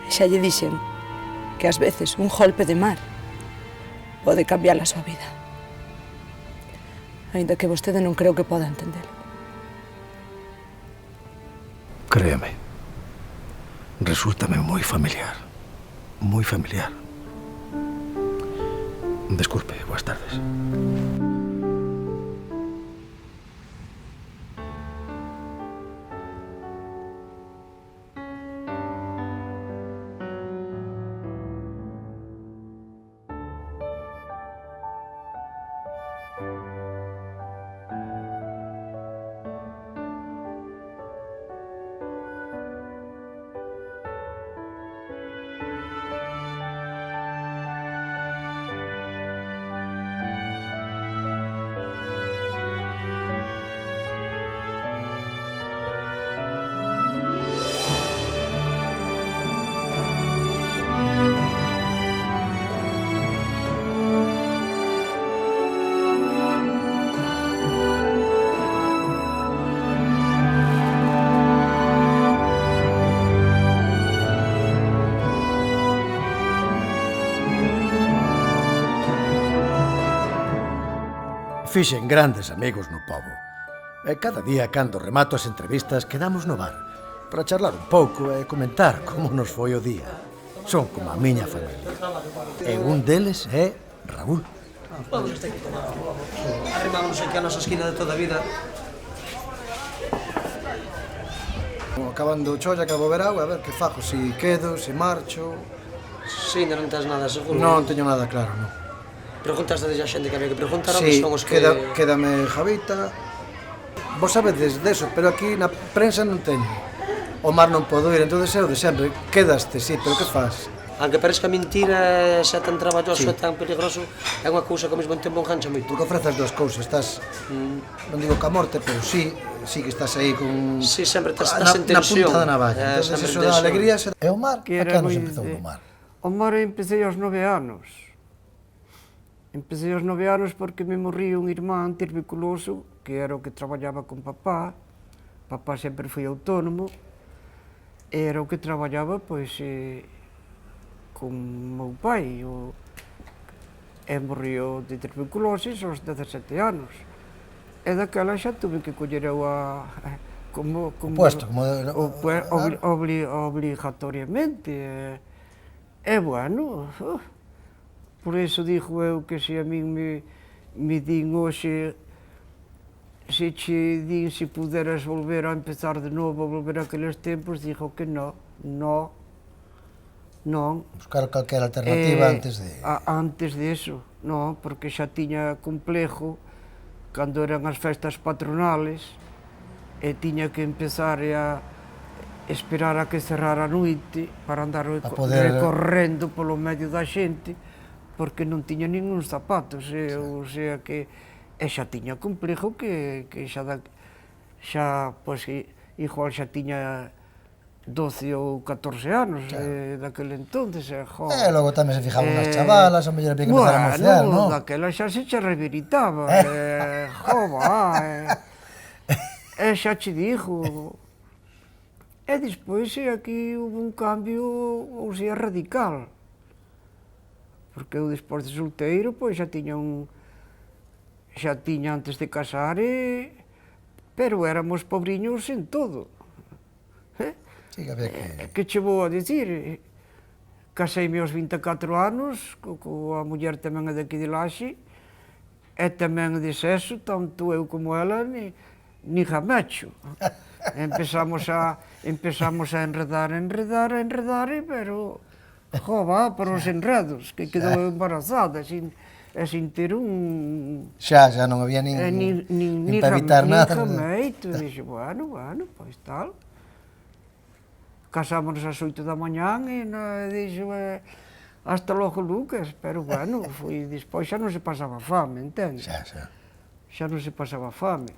Speaker 11: E xa lle dixen que ás veces un golpe de mar pode cambiar a súa vida. Ainda que vostede non creo que poda entendelo.
Speaker 1: Créame, resúltame moi familiar. Moi familiar. Desculpe, boas tardes. Fixen grandes amigos no pobo. E cada día, cando remato as entrevistas, quedamos no bar para charlar un pouco e comentar como nos foi o día. Son como a miña familia. E un deles é Raúl.
Speaker 12: Arremámonos aquí a nosa esquina de toda a vida.
Speaker 5: Acabando o cholla, acabo o verao, a ver que fago, si quedo, si marcho...
Speaker 12: Si, ainda non tens nada seguro.
Speaker 5: Non teño nada claro, non.
Speaker 12: Preguntaste a xente que había que preguntar,
Speaker 5: Sí,
Speaker 12: son os que...
Speaker 5: quédame Javita. Vos sabedes deso, pero aquí na prensa non teño. O mar non podo ir, entón é o de sempre. Quedaste, sí, pero que faz?
Speaker 12: Aunque parezca mentira, xa tan traballoso e tan peligroso, é unha cousa que ao mesmo tempo engancha moito.
Speaker 5: Tú que ofreces dúas cousas, estás... Non digo ca morte, pero sí que estás aí con...
Speaker 12: Sí, sempre estás en tensión.
Speaker 5: Na punta da navalla. Entón, iso da alegría... E o mar? A que nos empezou o mar?
Speaker 9: O mar empecé aos 9 anos. Empecé aos 9 anos porque me morría un irmán tuberculoso, que era o que traballaba con papá. Papá sempre foi autónomo, e era o que traballaba, pois, con meu pai. E morrió de tuberculosis aos 17 anos. E daquela xa tuve que coller eu como
Speaker 5: puesto,
Speaker 9: obligatoriamente. E bueno, por iso dixo eu que se a min me din hoxe, se che din se puderas volver a empezar de novo, volver a aqueles tempos, dixo que non.
Speaker 5: Buscar calquera alternativa antes de...
Speaker 9: Antes de eso, non, porque xa tiña complejo cando eran as festas patronales e tiña que empezar a esperar a que cerrara a noite para andar recorrendo polo medio da xente, porque non tiña ningún zapatos, o sea que xa tiña complejo que xa, pois, igual xa tiña 12 ou 14 anos daquele entonces.
Speaker 5: Logo tamén se fijaban nas chavalas, a mellor había que empezar a mociar, non?
Speaker 9: Bueno, daquela xa se che reviritaba, e xa che dixo. E despois aquí houve un cambio, ou sea, radical. Porque eu despois de solteiro, pois xa tiña antes de casar, pero éramos pobriños en todo. Que che vou a dicir? Caseime aos 24 anos, coa muller tamén é daqui de Laxe, e tamén de sexo, tanto eu como ela, ni jamecho. Empezamos a enredar, pero, para os enredos, que quedou embarazada, sin ter un...
Speaker 5: Xa non había nin para evitar nada.
Speaker 9: Ni jameito, e dixo, bueno, pois tal. Casámonos ás 8 da mañán e dixo, hasta logo Lucas, pero bueno, despois xa non se pasaba fame, entendes? Xa non se pasaba fame.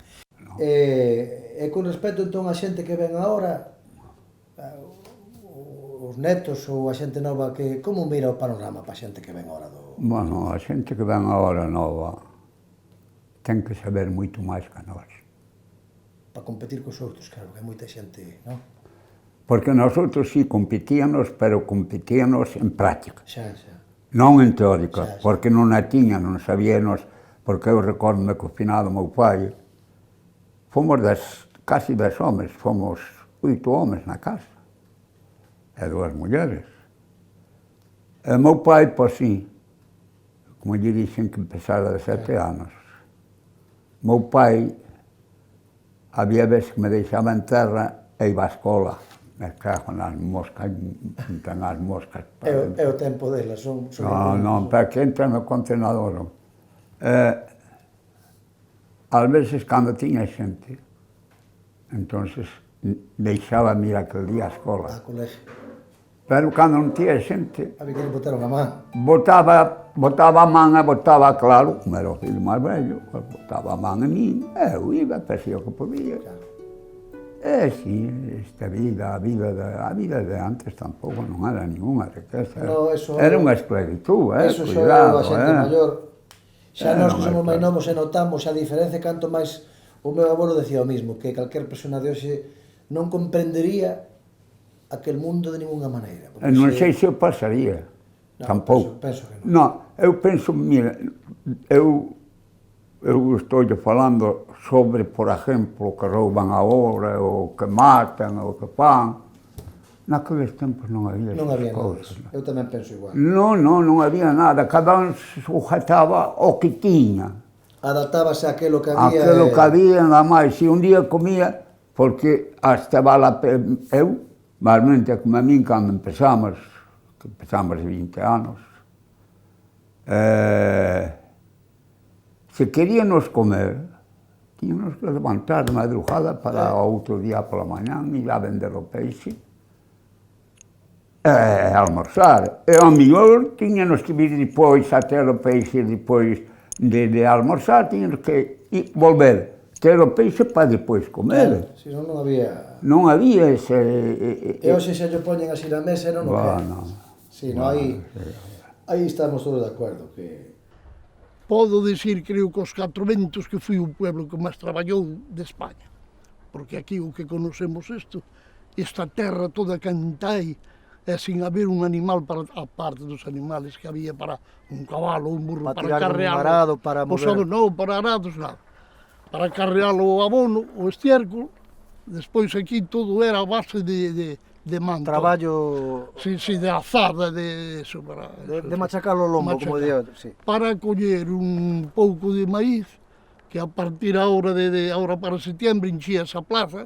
Speaker 5: E con respecto entón a xente que ven agora, os netos ou a xente nova, como mira o panorama para a xente que ven agora do...
Speaker 7: Bueno, a xente que ven agora nova ten que saber moito máis que nós.
Speaker 5: Para competir cos outros, claro, que hai moita xente, non?
Speaker 7: Porque nosotros sí competíanos, pero competíanos en práctica.
Speaker 5: Non
Speaker 7: en teórica, porque non a tiña, non sabíanos, porque eu recordome que o finado meu pai, fomos casi 10 homes, fomos 8 homes na casa, e 2 mulleres. E meu pai, pois sí, como lle dixen que empezara de 7 anos. Meu pai, había veces que me deixaba en terra e iba á escola. Me cago nas moscas, entran as moscas.
Speaker 5: É o tempo delas, son...
Speaker 7: Non, para que entra no contenedor. Ás veces, cando tiña xente, entonces deixaba ir aquel día á escola.
Speaker 5: A colegio.
Speaker 7: Pero cando non tiña xente...
Speaker 5: Había que botar unha man.
Speaker 7: Botaba a man e botaba, claro, como era o filho máis vello, botaba a man en min, e eu iba, parecía o que podía. Sí, esta vida, a vida de antes tampouco non era ninguna riqueza. Era unha esclavitud, cuidado.
Speaker 5: Eso xa a xente maior. Xa nós que somos máis novos e notamos a diferencia, canto máis o meu avolo decía o mismo, que calquer persona de hoxe non comprendería aquel mundo de ninguna maneira.
Speaker 7: Non sei se eu pasaría, tampouco.
Speaker 5: Penso que non.
Speaker 7: Non, eu penso, mira, eu estou falando sobre, por exemplo, que rouban agora, ou que matan, ou que fan. Naqueles tempos non había esas cousas.
Speaker 5: Eu tamén penso igual.
Speaker 7: Non había nada. Cada un sujetaba o que tiña.
Speaker 5: Adaptábase a aquilo que había.
Speaker 7: Aquilo que había, nada máis. Se un día comía, porque hasta eu, realmente, como a min, cando empezamos de 20 anos, se queríamos comer, tínhamos que levantar de madrugada para outro día pola mañán e ir a vender o peixe e almorzar. E ao mellor tínhamos que vir depois a ter o peixe depois de almorzar, tínhamos que volver, ter o peixe para depois comer.
Speaker 5: Se non había...
Speaker 7: Non había ese...
Speaker 5: E hoxe se lle poñen así na mesa e non o queren. Aí estamos todos de acordo, que
Speaker 6: podo dicir, creo que os 4 ventos que foi o pueblo que máis traballou de España. Porque aquí o que conocemos isto, esta terra toda cantai, e sin haber un animal, para a parte dos animales que había para un cabalo, un burro, para carrealo.
Speaker 5: Arado, para mover.
Speaker 6: Non, para arados, nada. Para carrealo o abono, o estiércol, despois aquí todo era a base de manto.
Speaker 5: Traballo...
Speaker 6: Sí, de azada, de eso, para...
Speaker 5: De machacar o lombo, como día, sí.
Speaker 6: Para coller un pouco de maíz, que a partir ahora ahora para setembro enchía esa plaza,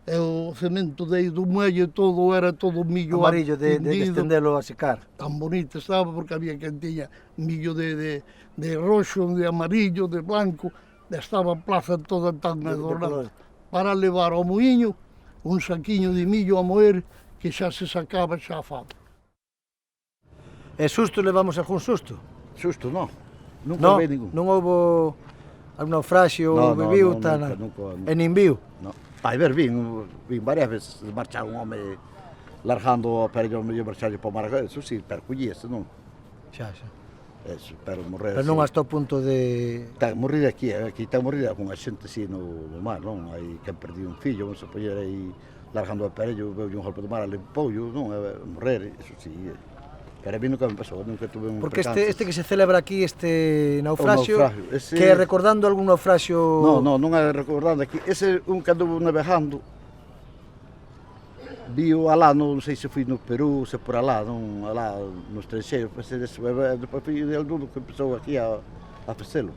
Speaker 6: e o cemento de aí do muelle todo era todo millo
Speaker 5: amarillo de estendelo a secar.
Speaker 6: Tan bonito estaba porque había quen tiña millo de roxo, de amarillo, de blanco, estaba a plaza toda tan adornada. Para levar ao muiño un saquiño de millo a moer que xa se sacaba xa a fado.
Speaker 5: E susto levamos algún susto?
Speaker 8: Susto, non. Nunca vi ningún.
Speaker 5: Non houbo algún naufraxio ou viviu, e nin viu?
Speaker 8: Non. Vai ver, vin varias veces marchar un home largando a perello medio marcharlle para o mar, eso sí, percollíese, non?
Speaker 5: Xa.
Speaker 8: Eso, pero morrer...
Speaker 5: Pero non hasta o punto de...
Speaker 8: Ten morrido aquí ten morrido unha xente así no mar, non? Hai quen perdiu un fillo, vamos a poñer aí largando a perello, veulle un golpe do mar, limpoulle, non? Morrer, eso sí. Pero a mí nunca me pasou, nunca tuve un
Speaker 5: porque
Speaker 8: percance.
Speaker 5: este que se celebra aquí, este naufraxio, que é recordando algún naufraxio...
Speaker 8: Non é recordando aquí. Ese un que anduvo navegando, viu alá, non sei se foi no Perú, se por alá, non, alá no estranxeiro, depois foi el duro que empezou aquí a facelo.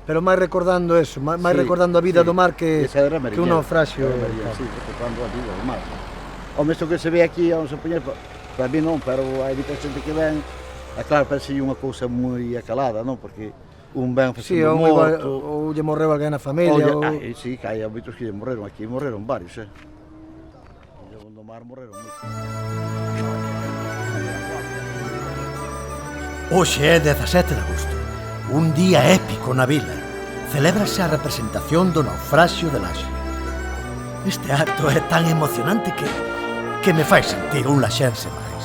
Speaker 5: Pero máis recordando eso, máis recordando a vida do mar que un naufraxio.
Speaker 8: Sí, recordando a vida do mar. O mesmo que se ve aquí, vamos a poñer, para mí non, pero hai muita xente que ven, é claro, parece unha cousa moi acalada, non? Porque un ben facendo morto...
Speaker 5: Ou lle morreu alguén na familia, ou...
Speaker 8: Sí, que hai moitos que lle morreron aquí, morreron varios, no mar morreron moito.
Speaker 1: Hoxe é 17 de agosto, un día épico na vila. Celébrase a representación do naufraxio de Laxe. Este acto é tan emocionante que me fai sentir un laxense máis.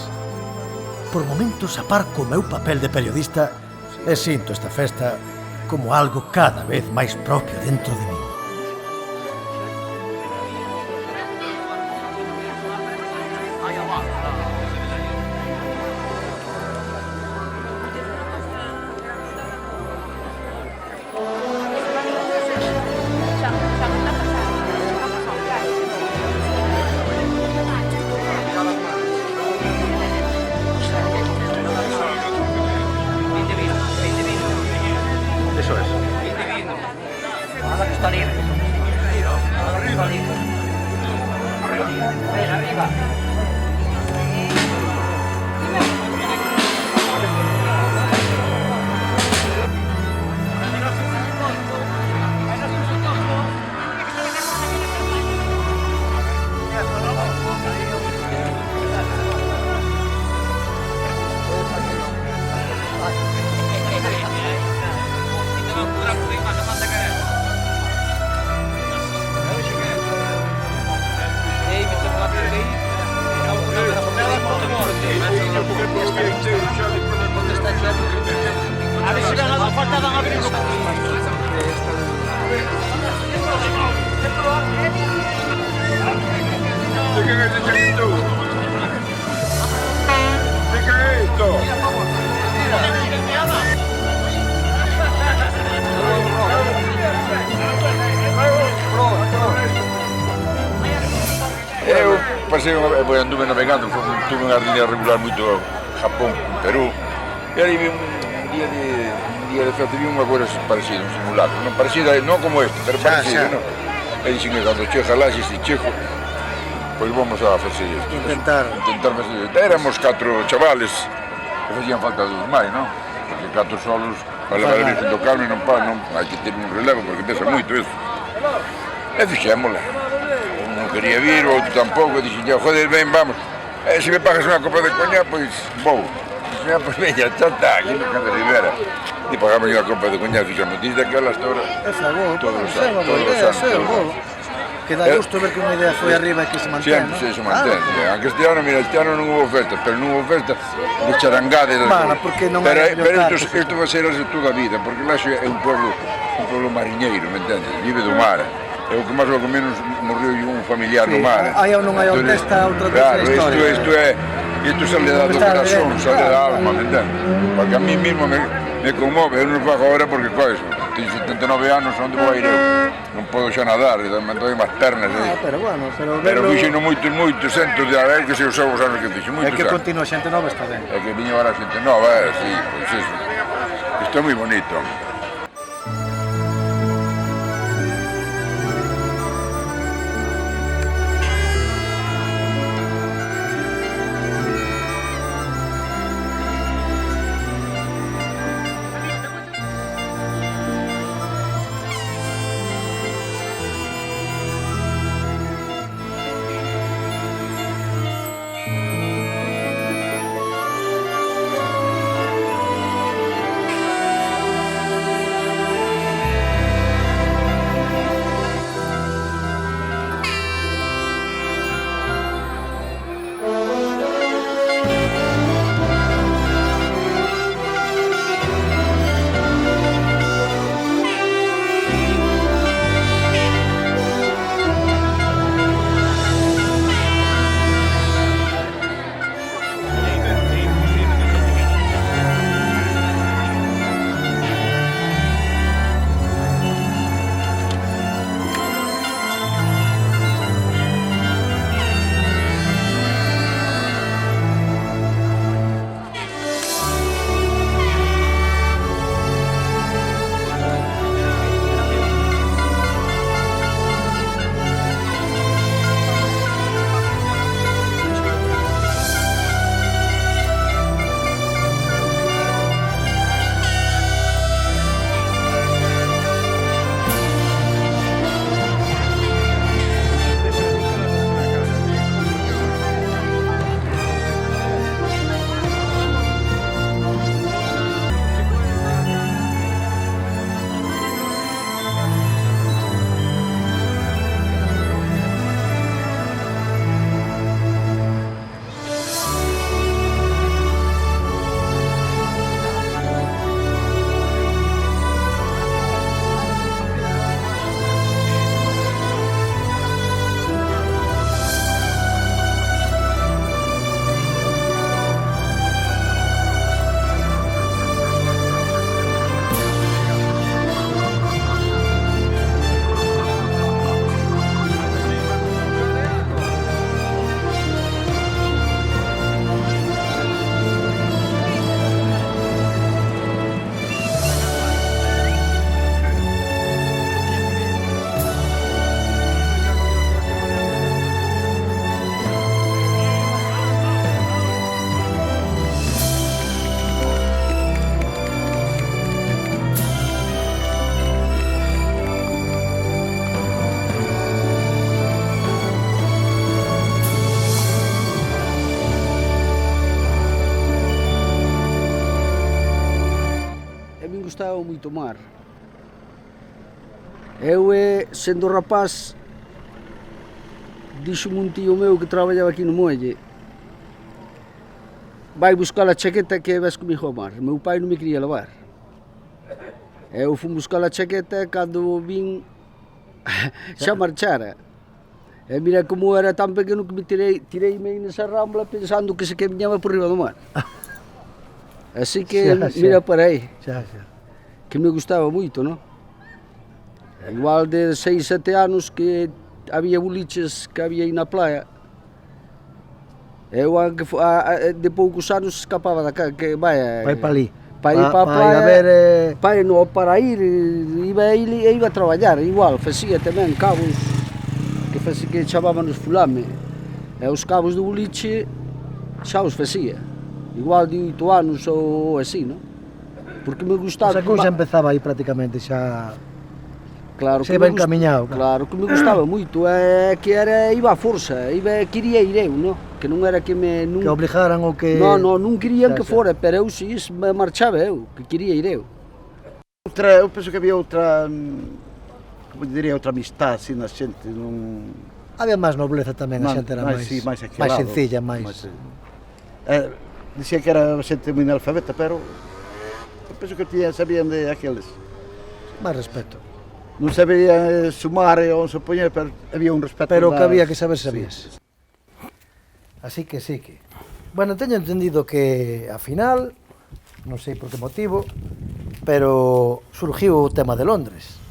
Speaker 1: Por momentos aparco o meu papel de periodista e sinto esta festa como algo cada vez máis propio dentro de mí.
Speaker 13: Anduve navegando, tuve unha línea regular moito a Japón, Perú, e aí vi un día de festa, vi unha coisa parecida, un simulacro, non parecida, non como este, pero parecida, non? E dixen que cando cheja lá, se chejo, pois vamos a facer isto.
Speaker 5: Intentar
Speaker 13: facer isto. Éramos 4 chavales, que facían falta 2 máis, non? Porque 4 solos, para levar a Virgen do Carme non hai que ter un relevo, porque pesa moito eso. E fixémola. Non quería vir, o outro tampouco, e dixen, joder, ben, vamos. Se me pagas unha copa de coña, pois vou. Dixen, pois veña, xa está, aquí no Can de Rivera. E pagamos unha copa de coña, fixamos, desde aquela hasta ahora.
Speaker 5: É favor,
Speaker 13: todos os anos.
Speaker 5: que Que dá gusto ver que unha idea foi arriba e que se mantén,
Speaker 13: Sempre se mantén. Aunque este ano, mira, este ano non hubo festa, pero non hubo festa de charangade.
Speaker 5: Bueno, porque non
Speaker 13: pero,
Speaker 5: hai
Speaker 13: pero
Speaker 5: cartos,
Speaker 13: isto vai ser así toda a vida, porque Laxe é un pueblo mariñeiro, me entendes? Vive do mar. É o que máis ou menos morreu un familiar no mar.
Speaker 5: Hai ou non hai orquesta, outra
Speaker 13: claro,
Speaker 5: vez a historia.
Speaker 13: Isto sale da do corazón, sale da alma, me entendes? Porque a mí mismo me conmove, eu non fago ahora porque cois, teño 79 anos, onde vou ir eu? Non podo xa nadar, me doy máis pernas.
Speaker 5: Pero bueno,
Speaker 13: pero fixeno moitos centos de avel que se usou os anos que fixo, moitos
Speaker 5: anos. É que continua xente nova, está ben.
Speaker 13: É que viña ahora xente nova, sí, pois iso. Isto é moi bonito.
Speaker 14: Gustaba moito o mar. Eu, sendo rapaz, dixo un tío meu que traballaba aquí no muelle: vai buscar a chaqueta que ves comigo ao mar. Meu pai non me quería levar. Eu fui buscar a chaqueta, cando vin xa marchara. E mira como era tan pequeno que me tirei-me nesa rambla pensando que se que viñaba por riba do mar. Así que mira para aí. Que me gustaba moito, non? Igual de 6, 7 anos que había boliches que había aí na playa. Eu de poucos anos escapaba da casa, que vai
Speaker 5: para ali.
Speaker 14: Para ir para a playa, para ir, iba a traballar, igual, facía tamén cabos, que chamábamos fulame. E os cabos do boliche xa os facía, igual de 8 anos ou así, non? Porque me gustaba...
Speaker 5: O sea, que xa empezaba aí prácticamente xa...
Speaker 14: Claro,
Speaker 5: se iba encaminhado.
Speaker 14: Claro, que me gustaba moito, que iba a forza, quería ir eu, non? Que non era que me...
Speaker 5: Que obligaran ou que...
Speaker 14: Non querían que fora, pero eu si marchaba eu, que quería ir eu.
Speaker 8: Eu penso que había outra como diría, outra amistad, así, na xente, non...
Speaker 5: Había máis nobleza tamén, a xente era máis,
Speaker 8: sí, máis
Speaker 5: sencilla, máis...
Speaker 8: Dicía que era xente moi analfabeta, pero eu penso que sabían de aqueles.
Speaker 5: Máis respeto.
Speaker 8: Non sabían sumar ou se poñer, pero había un respeto.
Speaker 5: Pero que había que saber, sabías. Así que sí que... Bueno, teño entendido que, a final, non sei por que motivo, pero surgiu o tema de Londres.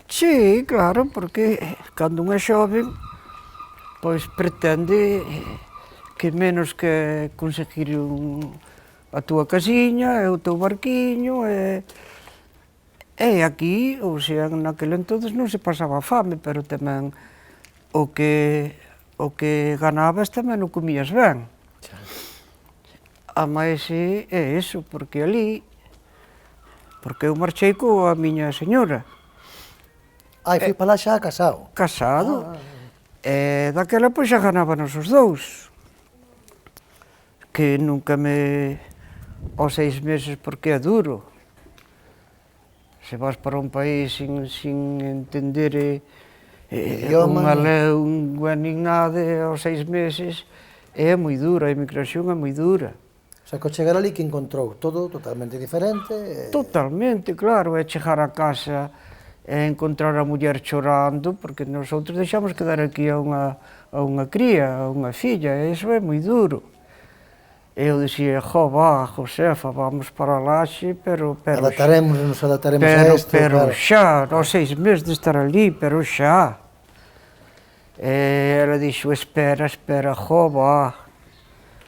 Speaker 9: Sí, claro, porque cando un é xoven, pois pretende que menos que conseguir a túa casiña, e o teu barquiño, e aquí, ou sea, naquele entonces non se pasaba fame, pero tamén o que ganabas tamén o comías ben. A máis é eso, porque ali, porque eu marchei coa miña señora.
Speaker 5: Ai, fui para lá xa casado.
Speaker 9: Casado. E daquela pois xa ganábanos os dous. Que nunca me... aos 6 meses, porque é duro. Se vas para un país sin entender unha lengua nin nada, aos 6 meses, é moi dura, a emigración é moi dura.
Speaker 5: O sea, que ao chegar ali que encontrou todo totalmente diferente?
Speaker 9: Totalmente, claro, é chegar a casa e encontrar a muller chorando, porque nosotros deixamos quedar aquí a unha cría, a unha filla, e iso é moi duro. Eu dicía, Josefa, vamos para Laxe, pero
Speaker 5: adaptaremos a isto,
Speaker 9: pero xa, aos 6 meses de estar ali, pero xa. E ela dixo, espera,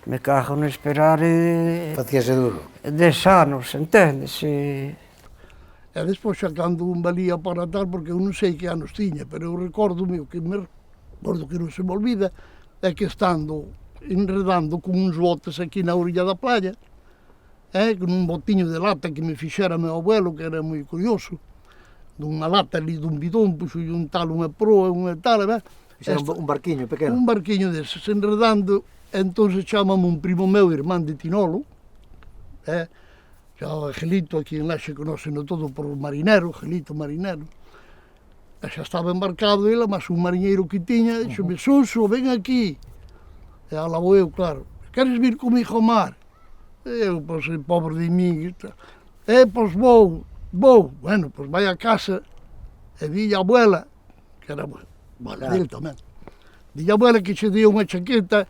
Speaker 9: me cago no esperar
Speaker 5: facíase duro.
Speaker 9: 10 anos, entendes?
Speaker 6: E despois xa cando un valía para tal, porque eu non sei que anos tiña, pero eu recordo que non se me olvida, é que estando enredando con uns botes aquí na orilla da playa, con un botiño de lata que me fixera meu abuelo, que era moi curioso, dunha lata ali dun bidón, puxo un tal, unha proa, unha tal,
Speaker 5: fixera un barquiño pequeno.
Speaker 6: Un barquiño deses, enredando, entón chamame un primo meu, irmán de Tinolo, xa Gelito, aquí en Laxe conóceno todo por marinero, Gelito marinero, e xa estaba embarcado ele, mas un mariñeiro que tiña, dixome, Suso, ven aquí. E ala vou eu, claro, queres vir comigo ao mar? E eu, pois, pobre de mí, pois vou. Bueno, pois vai a casa e dille a abuela, que era abuela dele tamén, dille a abuela que che día unha chaqueta,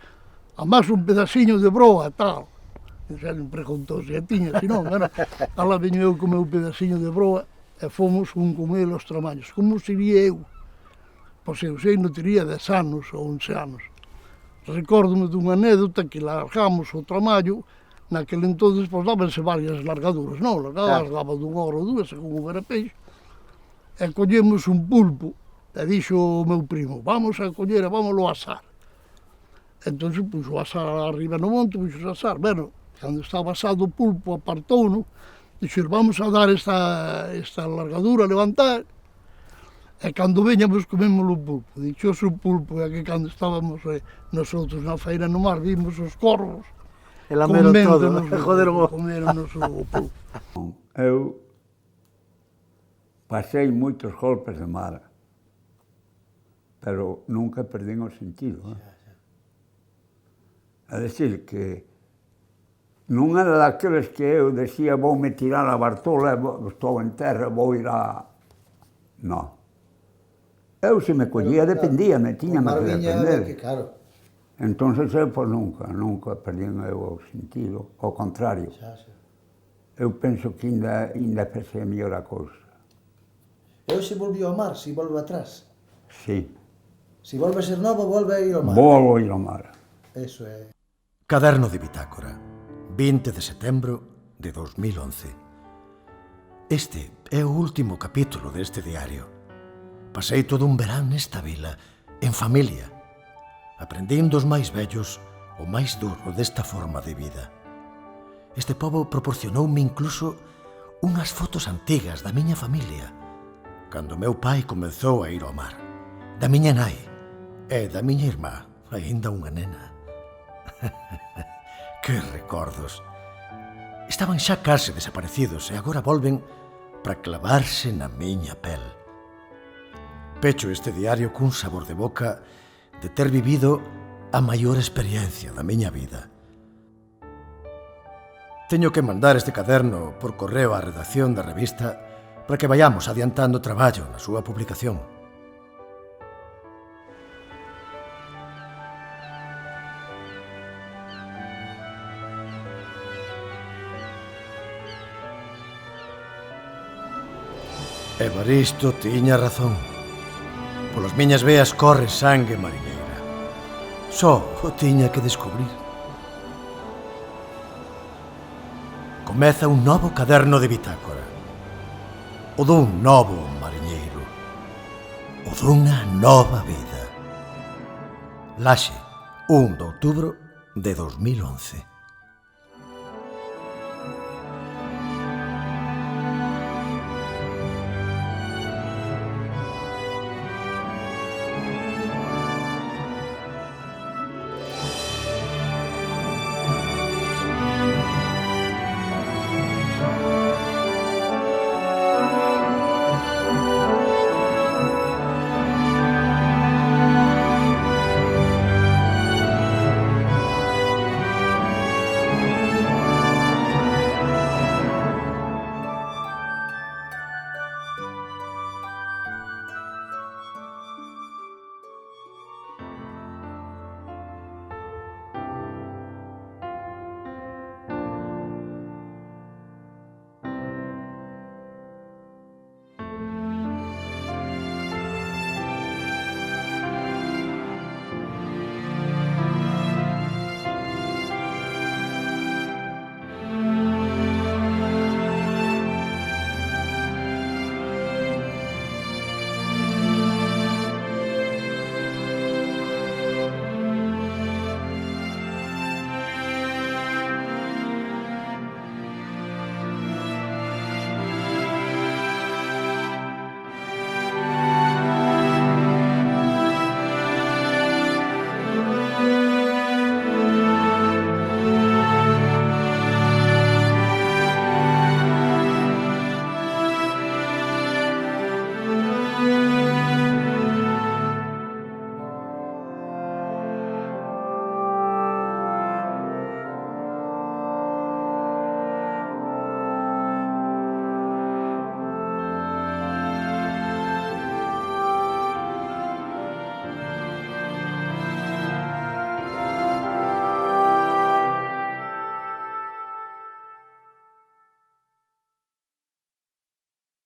Speaker 6: a máis un pedaciño de broa, tal. E xa non preguntou se a tiña, senón, ala veño eu co meu pedaciño de broa e fomos un con ele aos tramaños. Como sería eu? Pois eu sei, non teria 10 anos ou 11 anos. Recórdome dunha anécdota que largamos o tramallo, naquele entonces pois dábanse varias largaduras, non? Largadas daba dunha hora ou dúas, según houbera peixe, e collemos un pulpo, e dixo o meu primo, vamos a coller e vámoslo a asar. Entón, puxo o asar arriba no monte, puxo o asar, bueno, cando estaba asado o pulpo, apartouno, dixo, vamos a dar esta largadura, a levantar, e cando veñamos comémoslo o pulpo. Dichoso o pulpo, é que cando estábamos nosotros na feira no mar, vimos os corvos comeronos o pulpo.
Speaker 7: Eu pasei moitos golpes de mar, pero nunca perdín o sentido. É dicir, que non era daqueles que eu decía voume tirar a Bartola, estou en terra, vou ir a... Non. Eu se me collía dependíame, tiñame que depender. Entón, pois nunca perdín eu o sentido, ao contrario. Eu penso que ainda pensei mellor a cousa.
Speaker 5: Eu se volví ao mar, se volve atrás?
Speaker 7: Sí.
Speaker 5: Se volve a ser novo, volve a ir ao mar?
Speaker 7: Volvo a ir ao mar.
Speaker 5: Eso é.
Speaker 1: Caderno de bitácora, 20 de setembro de 2011. Este é o último capítulo deste diario. Pasei todo un verán nesta vila, en familia, aprendín dos máis vellos o máis duro desta forma de vida. Este pobo proporcionoume incluso unhas fotos antigas da miña familia, cando meu pai comezou a ir ao mar, da miña nai e da miña irmá, aínda unha nena. Que recordos! Estaban xa case desaparecidos e agora volven para clavarse na miña pel. Pecho este diario cun sabor de boca de ter vivido a maior experiencia da miña vida. Teño que mandar este caderno por correo á redacción da revista para que vayamos adiantando traballo na súa publicación. Evaristo tiña razón. Polas miñas veas corre sangue mariñeira. Só o tiña que descubrir. Comeza un novo caderno de bitácora. O dun novo mariñeiro. O dunha nova vida. Laxe, 1 de outubro de 2011.